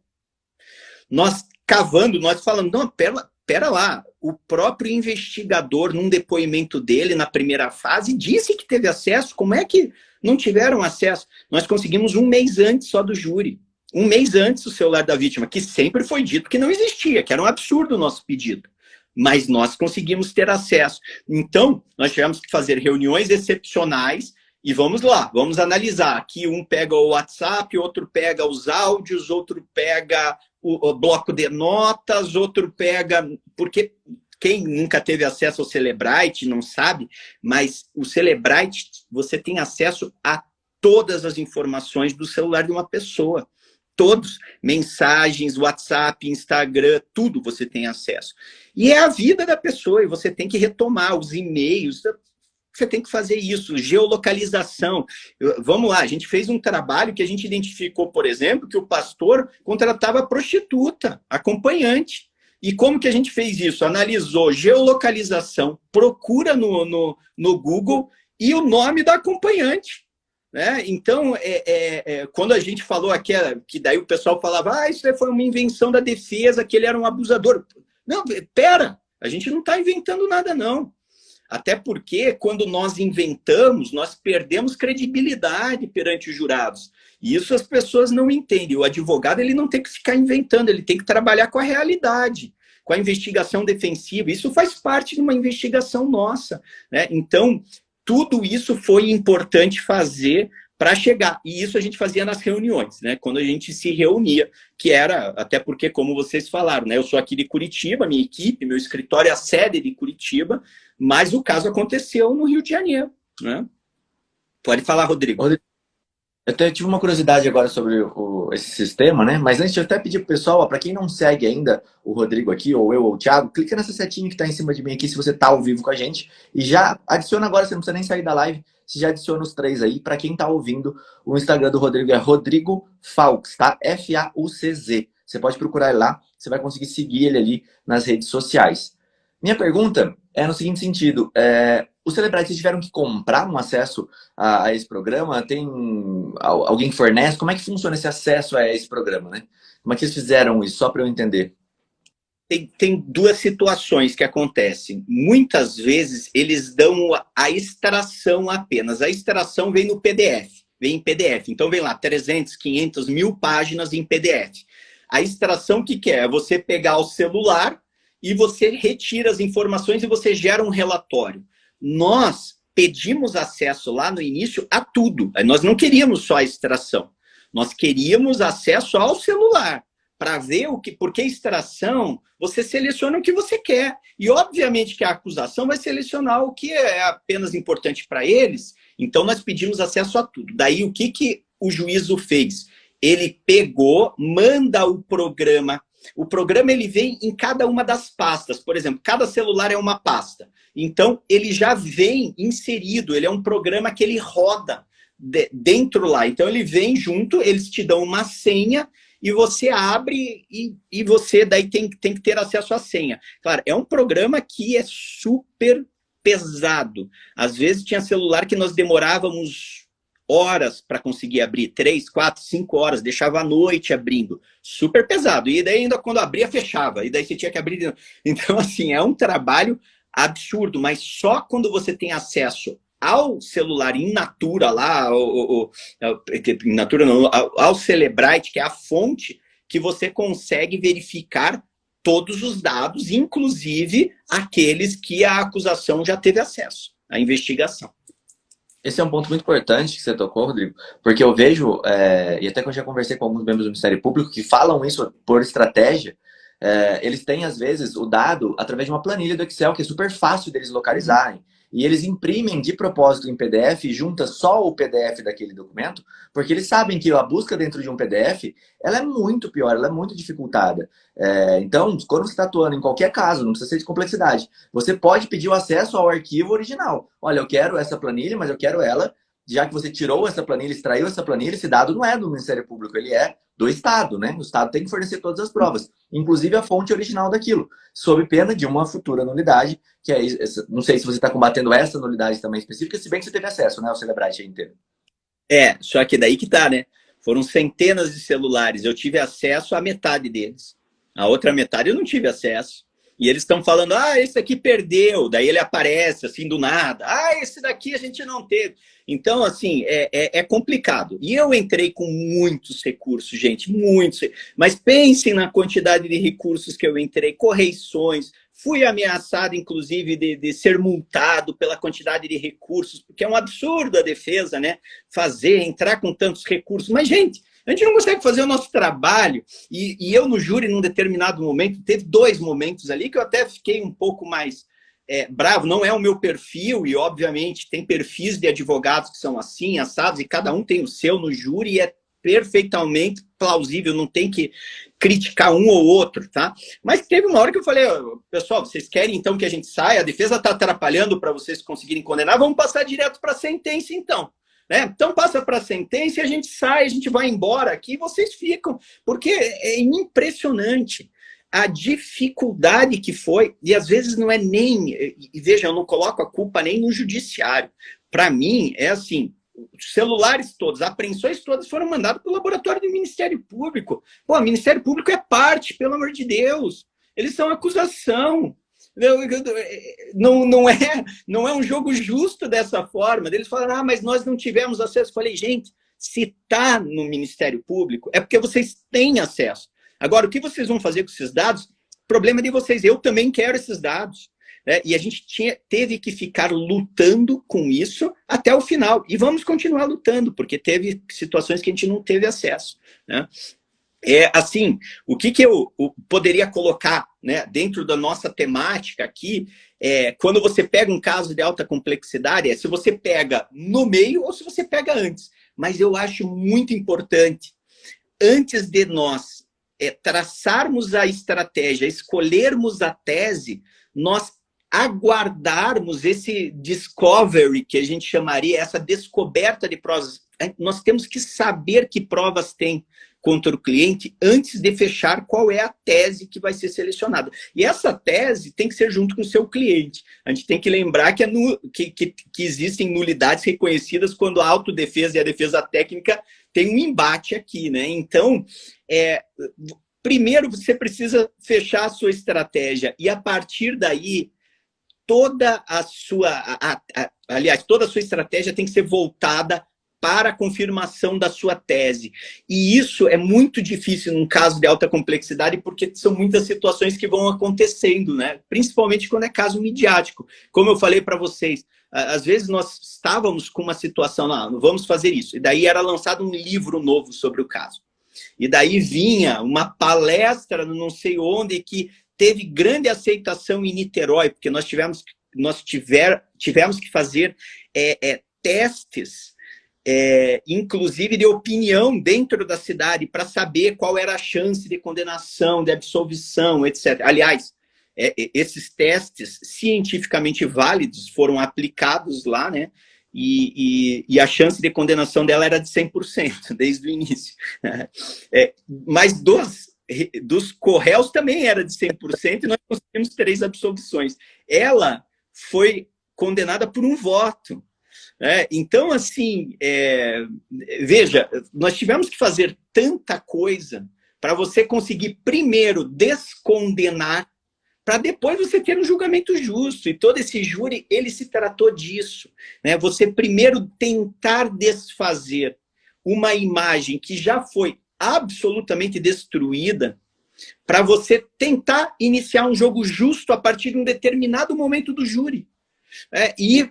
nós cavando, nós falando, não, pera lá, o próprio investigador, num depoimento dele, na primeira fase, disse que teve acesso. Como é que não tiveram acesso? Nós conseguimos 1 mês antes só do júri. 1 mês antes o celular da vítima, que sempre foi dito que não existia, que era um absurdo o nosso pedido. Mas nós conseguimos ter acesso. Então, nós tivemos que fazer reuniões excepcionais e vamos lá, vamos analisar. Aqui um pega o WhatsApp, outro pega os áudios, outro pega o bloco de notas, outro pega... Porque quem nunca teve acesso ao Cellebrite não sabe, mas o Cellebrite, você tem acesso a todas as informações do celular de uma pessoa. Todos, mensagens, WhatsApp, Instagram, tudo você tem acesso. E é a vida da pessoa, e você tem que retomar os e-mails, você tem que fazer isso, geolocalização. Vamos lá, a gente fez um trabalho que a gente identificou, por exemplo, que o pastor contratava prostituta, acompanhante. E como que a gente fez isso? Analisou geolocalização, procura no Google e o nome da acompanhante. Né? Então, quando a gente falou aqui, que daí o pessoal falava, isso foi uma invenção da defesa, que ele era um abusador. Não, pera, a gente não está inventando nada, não. Até porque, quando nós inventamos, nós perdemos credibilidade perante os jurados. E isso as pessoas não entendem. O advogado ele não tem que ficar inventando, ele tem que trabalhar com a realidade, com a investigação defensiva. Isso faz parte de uma investigação nossa. Né? Então, tudo isso foi importante fazer para chegar. E isso a gente fazia nas reuniões, né? Quando a gente se reunia, que era, até porque, como vocês falaram, né? Eu sou aqui de Curitiba, minha equipe, meu escritório é a sede de Curitiba, mas o caso aconteceu no Rio de Janeiro, né? Pode falar, Rodrigo. Eu tive uma curiosidade agora sobre esse sistema, né? Mas antes eu até pedir pro pessoal, para quem não segue ainda o Rodrigo aqui, ou eu, ou o Thiago, clica nessa setinha que está em cima de mim aqui, se você tá ao vivo com a gente, e já adiciona agora, você não precisa nem sair da live, você já adiciona os 3 aí. Para quem tá ouvindo, o Instagram do Rodrigo é Rodrigo Faux, tá? F-A-U-C-Z. Você pode procurar ele lá, você vai conseguir seguir ele ali nas redes sociais. Minha pergunta é no seguinte sentido, os Cellebrites tiveram que comprar um acesso a esse programa? Tem alguém que fornece? Como é que funciona esse acesso a esse programa, né? Como é que eles fizeram isso? Só para eu entender. Tem 2 situações que acontecem. Muitas vezes eles dão a extração apenas. A extração vem no PDF, vem em PDF. Então vem lá 300, 500, 1000 páginas em PDF. A extração o que é? É você pegar o celular e você retira as informações e você gera um relatório. Nós pedimos acesso lá no início a tudo. Nós não queríamos só a extração. Nós queríamos acesso ao celular para ver porque extração, você seleciona o que você quer. E obviamente que a acusação vai selecionar o que é apenas importante para eles. Então nós pedimos acesso a tudo. Daí o que o juízo fez? Ele pegou, manda o programa. O programa ele vem em cada uma das pastas. Por exemplo, cada celular é uma pasta. Então, ele já vem inserido. Ele é um programa que ele roda dentro lá. Então, ele vem junto, eles te dão uma senha e você abre e você daí tem que ter acesso à senha. Claro, é um programa que é super pesado. Às vezes, tinha celular que nós demorávamos horas para conseguir abrir, 3, 4, 5 horas, deixava à noite abrindo, super pesado, e daí ainda quando abria, fechava, e daí você tinha que abrir, então assim, é um trabalho absurdo, mas só quando você tem acesso ao celular in natura lá, in natura não, ao Cellebrite, que é a fonte, que você consegue verificar todos os dados, inclusive aqueles que a acusação já teve acesso, à investigação. Esse é um ponto muito importante que você tocou, Rodrigo, porque eu vejo, e até que eu já conversei com alguns membros do Ministério Público que falam isso por estratégia, eles têm, às vezes, o dado através de uma planilha do Excel, que é super fácil deles localizarem. E eles imprimem de propósito em PDF, junta só o PDF daquele documento, porque eles sabem que a busca dentro de um PDF, ela é muito pior, ela é muito dificultada. Então, quando você está atuando em qualquer caso, não precisa ser de complexidade, você pode pedir o acesso ao arquivo original. Olha, eu quero essa planilha, mas eu quero ela, já que você tirou essa planilha, extraiu essa planilha, esse dado não é do Ministério Público, ele é do Estado, né? O Estado tem que fornecer todas as provas, inclusive a fonte original daquilo, sob pena de uma futura nulidade, que é, não sei se você está combatendo essa nulidade também específica, se bem que você teve acesso, né, ao Celebrite inteiro. Só que daí que tá, né? Foram centenas de celulares, eu tive acesso à metade deles. A outra metade eu não tive acesso. E eles estão falando, esse aqui perdeu. Daí ele aparece assim do nada. Esse daqui a gente não teve. Então, assim, é complicado. E eu entrei com muitos recursos, gente, muitos. Mas pensem na quantidade de recursos que eu entrei, correições. Fui ameaçado, inclusive, de ser multado pela quantidade de recursos, porque é um absurdo a defesa, né? Entrar com tantos recursos. Mas, gente, a gente não consegue fazer o nosso trabalho. E eu, no júri, num determinado momento, teve 2 momentos ali que eu até fiquei um pouco mais bravo. Não é o meu perfil, e, obviamente, tem perfis de advogados que são assim, assados, e cada um tem o seu no júri, e é perfeitamente plausível, não tem que criticar um ou outro, tá? Mas teve uma hora que eu falei, pessoal, vocês querem então que a gente saia? A defesa está atrapalhando para vocês conseguirem condenar, vamos passar direto para a sentença então. Então passa para a sentença e a gente sai, a gente vai embora aqui e vocês ficam, porque é impressionante a dificuldade que foi, e às vezes não é nem, e veja, eu não coloco a culpa nem no judiciário, para mim é assim, os celulares todos, apreensões todas foram mandadas para o laboratório do Ministério Público. Pô, o Ministério Público é parte, pelo amor de Deus, eles são acusação. Não é um jogo justo dessa forma. Eles falaram, mas nós não tivemos acesso. Eu falei, gente, se está no Ministério Público, é porque vocês têm acesso. Agora, o que vocês vão fazer com esses dados? Problema de vocês. Eu também quero esses dados. E a gente teve que ficar lutando com isso até o final. E vamos continuar lutando, porque teve situações que a gente não teve acesso, né? Assim, o que eu poderia colocar, né, dentro da nossa temática aqui, quando você pega um caso de alta complexidade, se você pega no meio ou se você pega antes. Mas eu acho muito importante, antes de nós traçarmos a estratégia, escolhermos a tese, nós aguardarmos esse discovery, que a gente chamaria, essa descoberta de provas. Nós temos que saber que provas tem contra o cliente antes de fechar qual é a tese que vai ser selecionada. E essa tese tem que ser junto com o seu cliente. A gente tem que lembrar que existem nulidades reconhecidas quando a autodefesa e a defesa técnica têm um embate aqui, né? Então, primeiro você precisa fechar a sua estratégia e, a partir daí, toda a sua estratégia tem que ser voltada para a confirmação da sua tese. E isso é muito difícil num caso de alta complexidade, porque são muitas situações que vão acontecendo, né? Principalmente quando é caso midiático. Como eu falei para vocês, às vezes nós estávamos com uma situação lá, vamos fazer isso. E daí era lançado um livro novo sobre o caso. E daí vinha uma palestra, não sei onde, que teve grande aceitação em Niterói, porque nós tivemos que fazer testes, inclusive de opinião dentro da cidade, para saber qual era a chance de condenação, de absolvição, etc. Aliás, esses testes cientificamente válidos foram aplicados lá, né? E a chance de condenação dela era de 100%, desde o início. Mas dos corréus também era de 100%, e nós conseguimos 3 absolvições. Ela foi condenada por um voto. Então, assim, veja, nós tivemos que fazer tanta coisa para você conseguir primeiro descondenar, para depois você ter um julgamento justo. E todo esse júri, ele se tratou disso, né? Você primeiro tentar desfazer uma imagem que já foi absolutamente destruída, para você tentar iniciar um jogo justo a partir de um determinado momento do júri. E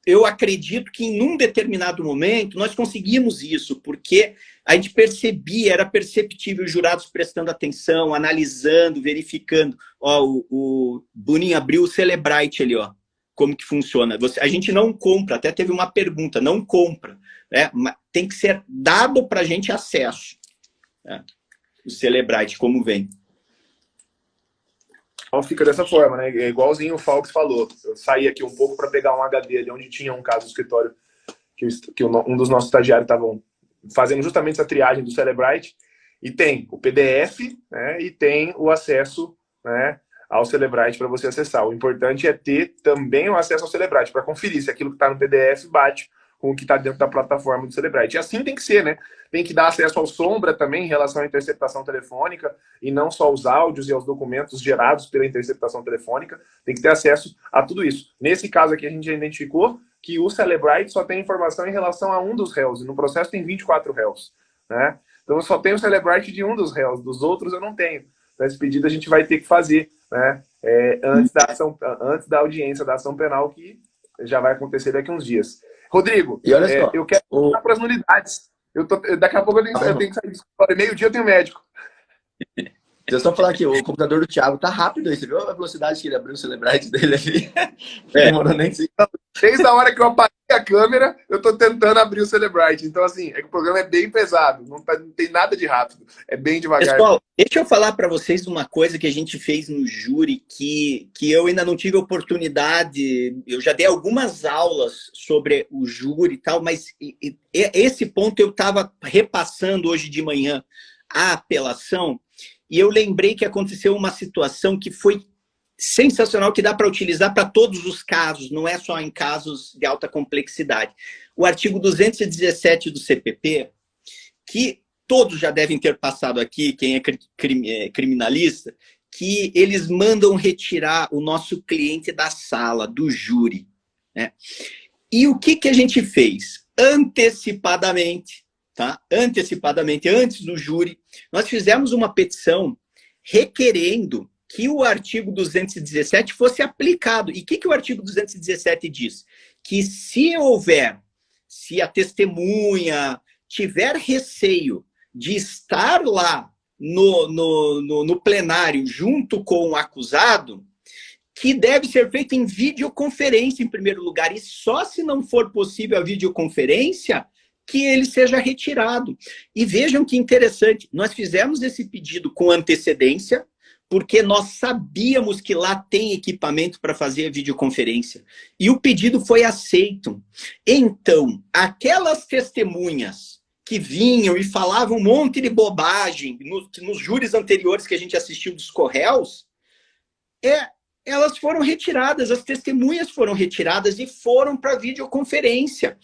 eu acredito que em um determinado momento nós conseguimos isso, porque a gente percebia, era perceptível os jurados prestando atenção, analisando, verificando. Ó, o Boninho abriu o Celebrite ali, ó, como que funciona. A gente não compra, até teve uma pergunta, não compra, né? Tem que ser dado para a gente acesso, né? O Celebrite, como vem. Então fica dessa forma, né? É igualzinho o Falks falou. Eu saí aqui um pouco para pegar um HD ali onde tinha um caso do escritório que um dos nossos estagiários estavam fazendo justamente essa triagem do Celebrite, e tem o PDF, né? E tem o acesso, né, ao Celebrite para você acessar. O importante é ter também o acesso ao Celebrite para conferir se aquilo que está no PDF bate com o que está dentro da plataforma do Celebrite. E assim tem que ser, né? Tem que dar acesso ao Sombra também em relação à interceptação telefônica, e não só aos áudios e aos documentos gerados pela interceptação telefônica. Tem que ter acesso a tudo isso. Nesse caso aqui, a gente já identificou que o Celebrite só tem informação em relação a um dos réus, e no processo tem 24 réus, né? Então eu só tenho o Celebrite de um dos réus, dos outros eu não tenho. Então, esse pedido a gente vai ter que fazer, né? Antes da audiência da ação penal, que já vai acontecer daqui a uns dias. Rodrigo, E olha só, eu quero passar para as nulidades. Daqui a pouco eu tenho que sair do escritório. Meio-dia eu tenho médico. deixa eu só falar aqui, o computador do Thiago tá rápido aí. Você viu a velocidade que ele abriu o Celebrite dele ali? Demorou nem 5. Desde a hora que eu apaguei a câmera, eu tô tentando abrir o Celebrite. Então, assim, o programa é bem pesado. Não tem nada de rápido. É bem devagar. Pessoal, deixa eu falar para vocês uma coisa que a gente fez no júri, que eu ainda não tive oportunidade. Eu já dei algumas aulas sobre o júri e tal, mas esse ponto eu estava repassando hoje de manhã a apelação, e eu lembrei que aconteceu uma situação que foi sensacional, que dá para utilizar para todos os casos, não é só em casos de alta complexidade. O artigo 217 do CPP, que todos já devem ter passado aqui, quem é criminalista, que eles mandam retirar o nosso cliente da sala, do júri, né? E o que a gente fez? Antecipadamente, tá? Antecipadamente, antes do júri, nós fizemos uma petição requerendo que o artigo 217 fosse aplicado. E o que o artigo 217 diz? Que se a testemunha tiver receio de estar lá no plenário junto com o acusado, que deve ser feito em videoconferência em primeiro lugar, e só se não for possível a videoconferência, que ele seja retirado. E vejam que interessante, nós fizemos esse pedido com antecedência, porque nós sabíamos que lá tem equipamento para fazer a videoconferência. E o pedido foi aceito. Então, aquelas testemunhas que vinham e falavam um monte de bobagem nos júris anteriores que a gente assistiu dos Correios, elas foram retiradas, as testemunhas foram retiradas e foram para a videoconferência.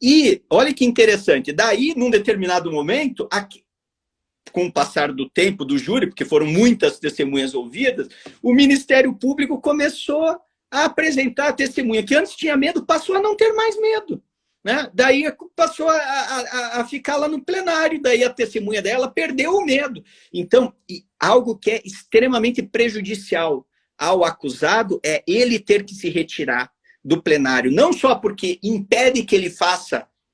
E olha que interessante, daí, num determinado momento, com o passar do tempo do júri, porque foram muitas testemunhas ouvidas, o Ministério Público começou a apresentar a testemunha que antes tinha medo, passou a não ter mais medo, né? Daí passou a ficar lá no plenário, daí a testemunha dela perdeu o medo. Então, algo que é extremamente prejudicial ao acusado é ele ter que se retirar do plenário, não só porque impede que ele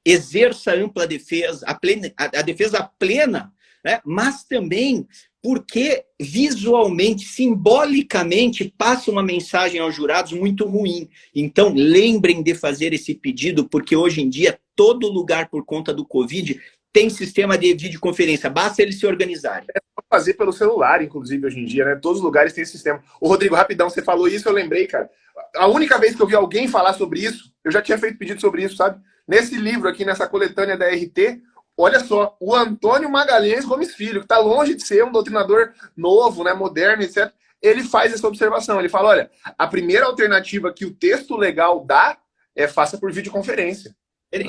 exerça ampla defesa, a defesa plena, né? Mas também porque visualmente, simbolicamente, passa uma mensagem aos jurados muito ruim. Então, lembrem de fazer esse pedido, porque hoje em dia, todo lugar, por conta do Covid, tem sistema de videoconferência, basta eles se organizarem. É só fazer pelo celular, inclusive, hoje em dia, né? Todos os lugares têm esse sistema. Ô, Rodrigo, rapidão, você falou isso, eu lembrei, cara. A única vez que eu vi alguém falar sobre isso, eu já tinha feito pedido sobre isso, sabe? Nesse livro aqui, nessa coletânea da RT, olha só, o Antônio Magalhães Gomes Filho, que está longe de ser um doutrinador novo, né, moderno, etc., ele faz essa observação. Ele fala, olha, a primeira alternativa que o texto legal dá é faça por videoconferência. Né?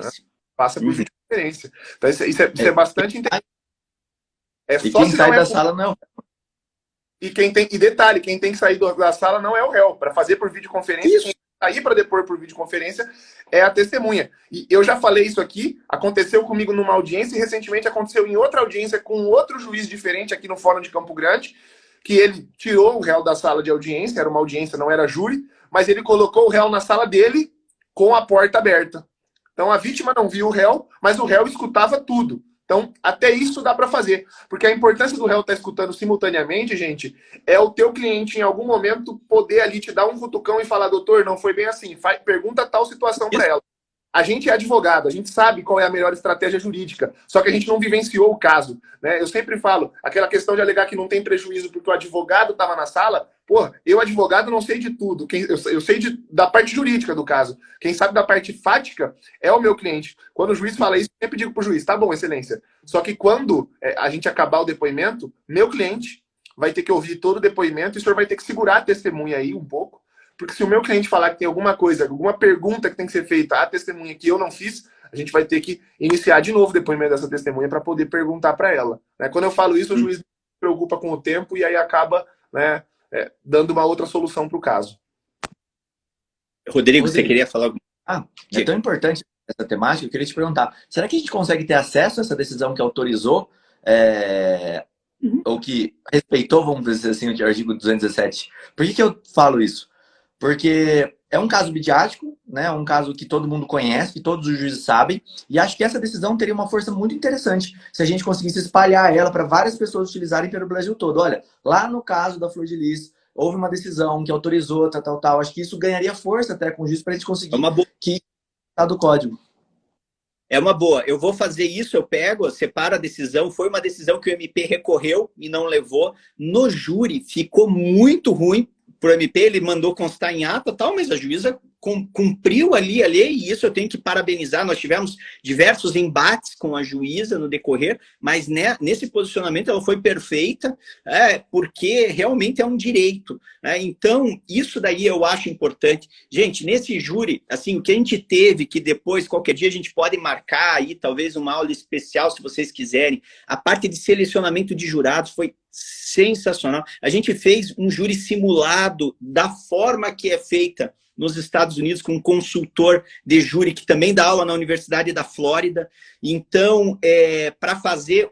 Faça por videoconferência. Então, isso é bastante interessante. E quem sai da sala não. E detalhe, quem tem que sair da sala não é o réu. Para fazer por videoconferência, quem sair para depor por videoconferência é a testemunha. E eu já falei isso aqui, aconteceu comigo numa audiência e recentemente aconteceu em outra audiência com outro juiz diferente aqui no Fórum de Campo Grande, que ele tirou o réu da sala de audiência, era uma audiência, não era júri, mas ele colocou o réu na sala dele com a porta aberta. Então, a vítima não viu o réu, mas o réu escutava tudo. Então, até isso dá para fazer. Porque a importância do réu estar escutando simultaneamente, gente, é o teu cliente, em algum momento, poder ali te dar um cutucão e falar, doutor, não foi bem assim. Pergunta tal situação para ela. A gente é advogado, a gente sabe qual é a melhor estratégia jurídica, só que a gente não vivenciou o caso, né? Eu sempre falo, aquela questão de alegar que não tem prejuízo porque o advogado estava na sala, pô, eu advogado não sei de tudo, eu sei da parte jurídica do caso. Quem sabe da parte fática é o meu cliente. Quando o juiz fala isso, eu sempre digo pro juiz, tá bom, excelência. Só que quando a gente acabar o depoimento, meu cliente vai ter que ouvir todo o depoimento e o senhor vai ter que segurar a testemunha aí um pouco. Porque se o meu cliente falar que tem alguma coisa, alguma pergunta que tem que ser feita à testemunha que eu não fiz, a gente vai ter que iniciar de novo o depoimento dessa testemunha para poder perguntar para ela. Né? Quando eu falo isso, o juiz se preocupa com o tempo e aí acaba, né, dando uma outra solução para o caso. Rodrigo, você queria falar alguma coisa? É tão importante essa temática, eu queria te perguntar, será que a gente consegue ter acesso a essa decisão que autorizou ou que respeitou, vamos dizer assim, o artigo 217? Por que eu falo isso? Porque é um caso midiático, né? Um caso que todo mundo conhece, que todos os juízes sabem, e acho que essa decisão teria uma força muito interessante se a gente conseguisse espalhar ela para várias pessoas utilizarem pelo Brasil todo. Olha, lá no caso da Flor de Lis, houve uma decisão que autorizou, tal. Acho que isso ganharia força até com o juiz para a gente conseguir que está do código. É uma boa. Eu vou fazer isso, eu pego, separo a decisão. Foi uma decisão que o MP recorreu e não levou. No júri, ficou muito ruim para o MP, ele mandou constar em ata, tal, mas a juíza cumpriu ali a lei, e isso eu tenho que parabenizar. Nós tivemos diversos embates com a juíza no decorrer, mas nesse posicionamento ela foi perfeita, porque realmente é um direito. Então, isso daí eu acho importante. Gente, nesse júri, assim, o que a gente teve, que depois, qualquer dia, a gente pode marcar aí, talvez uma aula especial, se vocês quiserem, a parte de selecionamento de jurados foi sensacional. A gente fez um júri simulado da forma que é feita nos Estados Unidos, com um consultor de júri que também dá aula na Universidade da Flórida. Então, para fazer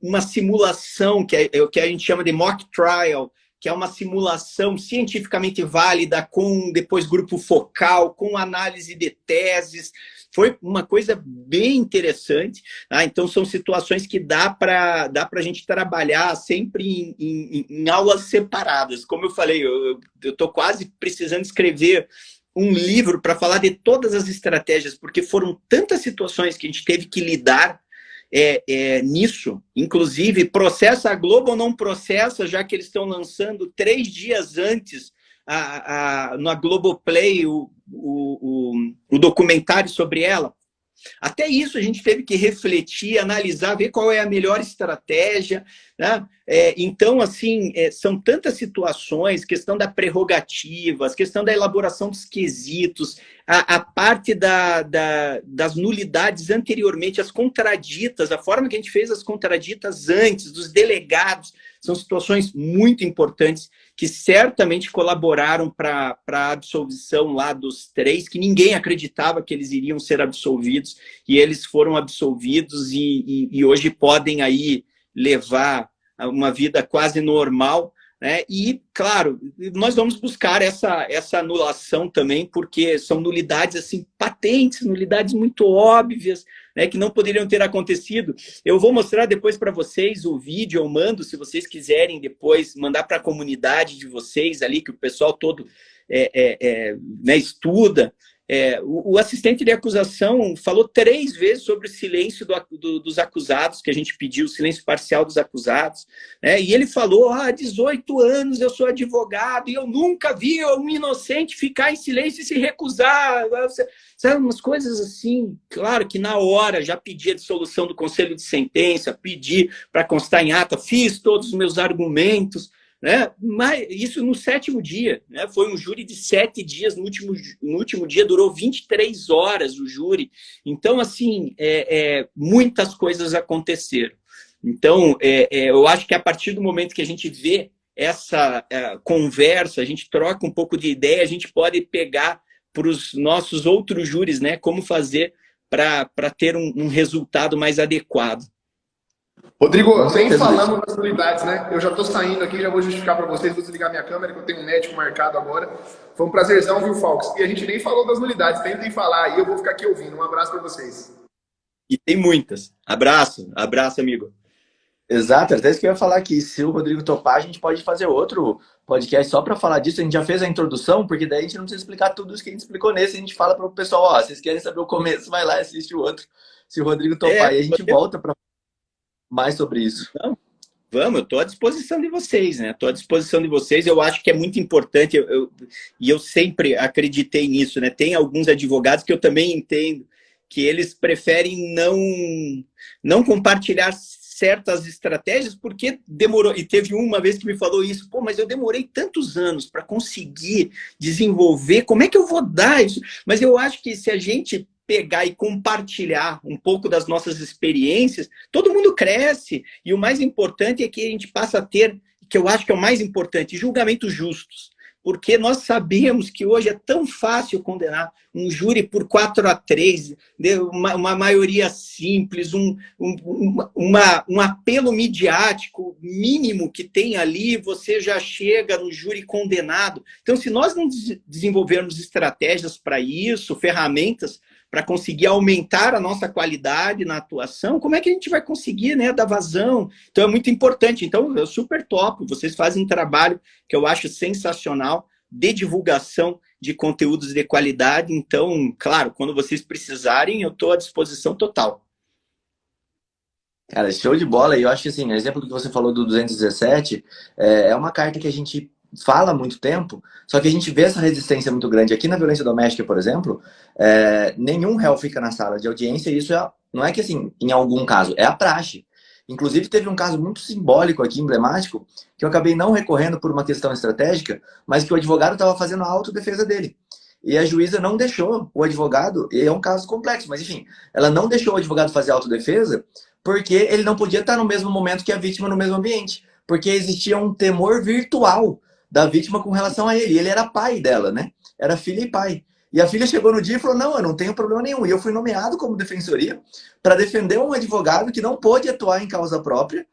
uma simulação, que é o que a gente chama de mock trial, que é uma simulação cientificamente válida, com depois grupo focal, com análise de teses. Foi uma coisa bem interessante. Então, são situações que dá para a gente trabalhar sempre em aulas separadas. Como eu falei, eu estou quase precisando escrever um livro para falar de todas as estratégias, porque foram tantas situações que a gente teve que lidar nisso. Inclusive, processa a Globo ou não processa, já que eles estão lançando 3 dias antes na Globoplay o documentário sobre ela. Até isso a gente teve que refletir, analisar, ver qual é a melhor estratégia, né? Então, assim, são tantas situações, questão da prerrogativas, questão da elaboração dos quesitos, a parte das nulidades anteriormente, as contraditas, a forma que a gente fez as contraditas antes, dos delegados, são situações muito importantes que certamente colaboraram para a absolvição lá dos 3, que ninguém acreditava que eles iriam ser absolvidos, e eles foram absolvidos e hoje podem aí levar uma vida quase normal, né? E, claro, nós vamos buscar essa anulação também, porque são nulidades assim, patentes, nulidades muito óbvias, né, que não poderiam ter acontecido. Eu vou mostrar depois para vocês o vídeo, eu mando, se vocês quiserem depois, mandar para a comunidade de vocês ali, que o pessoal todo né, estuda. O assistente de acusação falou 3 vezes sobre o silêncio dos acusados, que a gente pediu, o silêncio parcial dos acusados, né? E ele falou, há 18 anos eu sou advogado e eu nunca vi um inocente ficar em silêncio e se recusar. Sabe, umas coisas assim, claro que na hora já pedi a dissolução do conselho de sentença, pedi para constar em ata, fiz todos os meus argumentos, né? Mas isso no 7º dia, né? Foi um júri de 7 dias, no último dia durou 23 horas o júri. Então, assim, muitas coisas aconteceram. Então, eu acho que a partir do momento que a gente vê essa conversa, a gente troca um pouco de ideia, a gente pode pegar para os nossos outros júris, né? Como fazer para ter um resultado mais adequado. Rodrigo, Com nem certeza. falamos das nulidades, né? Eu já tô saindo aqui, já vou justificar para vocês, vou desligar minha câmera, que eu tenho um médico marcado agora. Foi um prazerzão, viu, Falks? E a gente nem falou das nulidades, tentem falar aí, eu vou ficar aqui ouvindo. Um abraço para vocês. E tem muitas. Abraço, abraço, amigo. Exato, até isso que eu ia falar aqui. Se o Rodrigo topar, a gente pode fazer outro podcast só para falar disso. A gente já fez a introdução, porque daí a gente não precisa explicar tudo isso que a gente explicou nesse. A gente fala para o pessoal, ó, vocês querem saber o começo, vai lá e assiste o outro. Se o Rodrigo topar, e a gente volta para mais sobre isso. Não, vamos, eu estou à disposição de vocês, né? Estou à disposição de vocês. Eu acho que é muito importante, e eu sempre acreditei nisso, né? Tem alguns advogados que eu também entendo que eles preferem não compartilhar certas estratégias porque demorou. E teve uma vez que me falou isso, pô, mas eu demorei tantos anos para conseguir desenvolver, como é que eu vou dar isso? Mas eu acho que se a gente pegar e compartilhar um pouco das nossas experiências, todo mundo cresce. E o mais importante é que a gente passa a ter, que eu acho que é o mais importante, julgamentos justos. Porque nós sabemos que hoje é tão fácil condenar um júri por 4-3, uma maioria simples, um apelo midiático mínimo que tem ali, você já chega no júri condenado. Então, se nós não desenvolvermos estratégias para isso, ferramentas para conseguir aumentar a nossa qualidade na atuação, como é que a gente vai conseguir, né, dar vazão? Então, é muito importante. Então, eu super topo. Vocês fazem um trabalho que eu acho sensacional de divulgação de conteúdos de qualidade. Então, claro, quando vocês precisarem, eu estou à disposição total. Cara, show de bola. E eu acho que, assim, o exemplo que você falou do 217 é uma carta que a gente fala há muito tempo, só que a gente vê essa resistência muito grande. Aqui na violência doméstica, por exemplo, nenhum réu fica na sala de audiência, e isso não é que, assim, em algum caso, é a praxe. Inclusive, teve um caso muito simbólico aqui, emblemático, que eu acabei não recorrendo por uma questão estratégica, mas que o advogado estava fazendo a autodefesa dele. E a juíza não deixou o advogado, e é um caso complexo, mas enfim, ela não deixou o advogado fazer a autodefesa porque ele não podia estar no mesmo momento que a vítima no mesmo ambiente, porque existia um temor virtual da vítima com relação a ele. E ele era pai dela, né? Era filha e pai. E a filha chegou no dia e falou, não, eu não tenho problema nenhum. E eu fui nomeado como defensoria para defender um advogado que não pôde atuar em causa própria.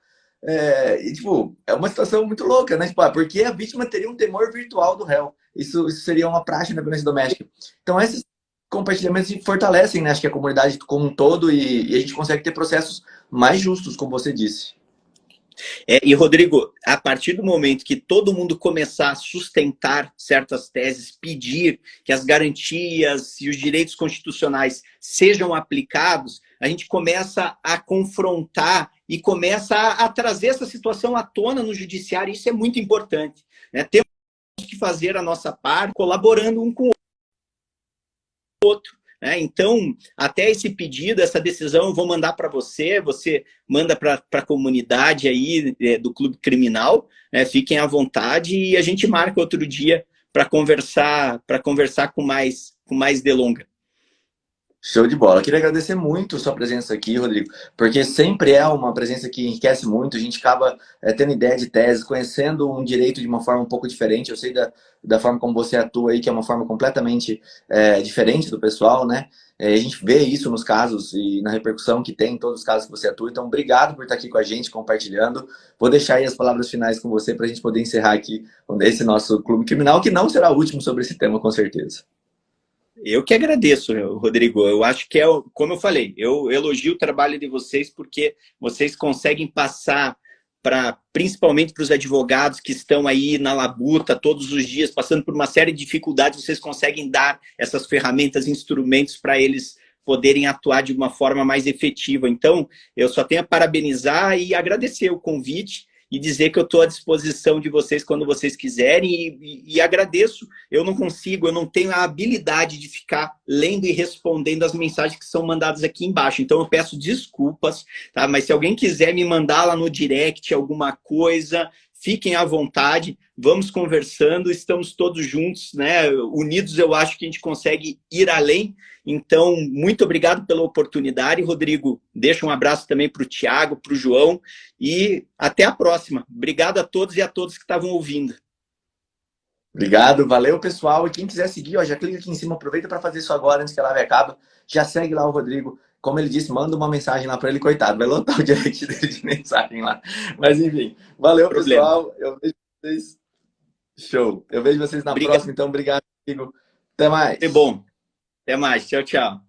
E, tipo, é uma situação muito louca, né? Tipo, porque a vítima teria um temor virtual do réu. Isso seria uma praxe na violência doméstica. Então, esses compartilhamentos fortalecem, né? Acho que a comunidade como um todo e a gente consegue ter processos mais justos, como você disse. E, Rodrigo, a partir do momento que todo mundo começar a sustentar certas teses, pedir que as garantias e os direitos constitucionais sejam aplicados, a gente começa a confrontar e começa a trazer essa situação à tona no judiciário. Isso é muito importante, né? Temos que fazer a nossa parte colaborando um com o outro. Então, até esse pedido, essa decisão, eu vou mandar para você, você manda para a comunidade aí do Clube Criminal, fiquem à vontade e a gente marca outro dia para conversar com mais delonga. Show de bola. Eu queria agradecer muito a sua presença aqui, Rodrigo, porque sempre é uma presença que enriquece muito, a gente acaba tendo ideia de tese, conhecendo um direito de uma forma um pouco diferente. Eu sei da forma como você atua aí, que é uma forma completamente diferente do pessoal, né? A gente vê isso nos casos e na repercussão que tem em todos os casos que você atua. Então, obrigado por estar aqui com a gente, compartilhando. Vou deixar aí as palavras finais com você para a gente poder encerrar aqui esse nosso Clube Criminal, que não será o último sobre esse tema, com certeza. Eu que agradeço, Rodrigo. Eu acho que como eu falei, eu elogio o trabalho de vocês porque vocês conseguem passar principalmente para os advogados que estão aí na labuta todos os dias, passando por uma série de dificuldades, vocês conseguem dar essas ferramentas, instrumentos para eles poderem atuar de uma forma mais efetiva. Então, eu só tenho a parabenizar e agradecer o convite e dizer que eu estou à disposição de vocês quando vocês quiserem e agradeço. Eu não tenho a habilidade de ficar lendo e respondendo as mensagens que são mandadas aqui embaixo. Então eu peço desculpas, tá? Mas se alguém quiser me mandar lá no direct alguma coisa, fiquem à vontade, vamos conversando, estamos todos juntos, né? Unidos eu acho que a gente consegue ir além. Então, muito obrigado pela oportunidade, Rodrigo. Deixa um abraço também para o Thiago, para o João e até a próxima. Obrigado a todos e a todos que estavam ouvindo. Obrigado, valeu pessoal. E quem quiser seguir, já clica aqui em cima, aproveita para fazer isso agora antes que a live acabe. Já segue lá o Rodrigo, como ele disse, manda uma mensagem lá para ele, coitado. Vai lotar o direct dele de mensagem lá. Mas enfim, valeu, pessoal. Eu vejo vocês. Show. Eu vejo vocês na próxima. Então, obrigado, amigo. Até mais. É bom. Até mais. Tchau, tchau.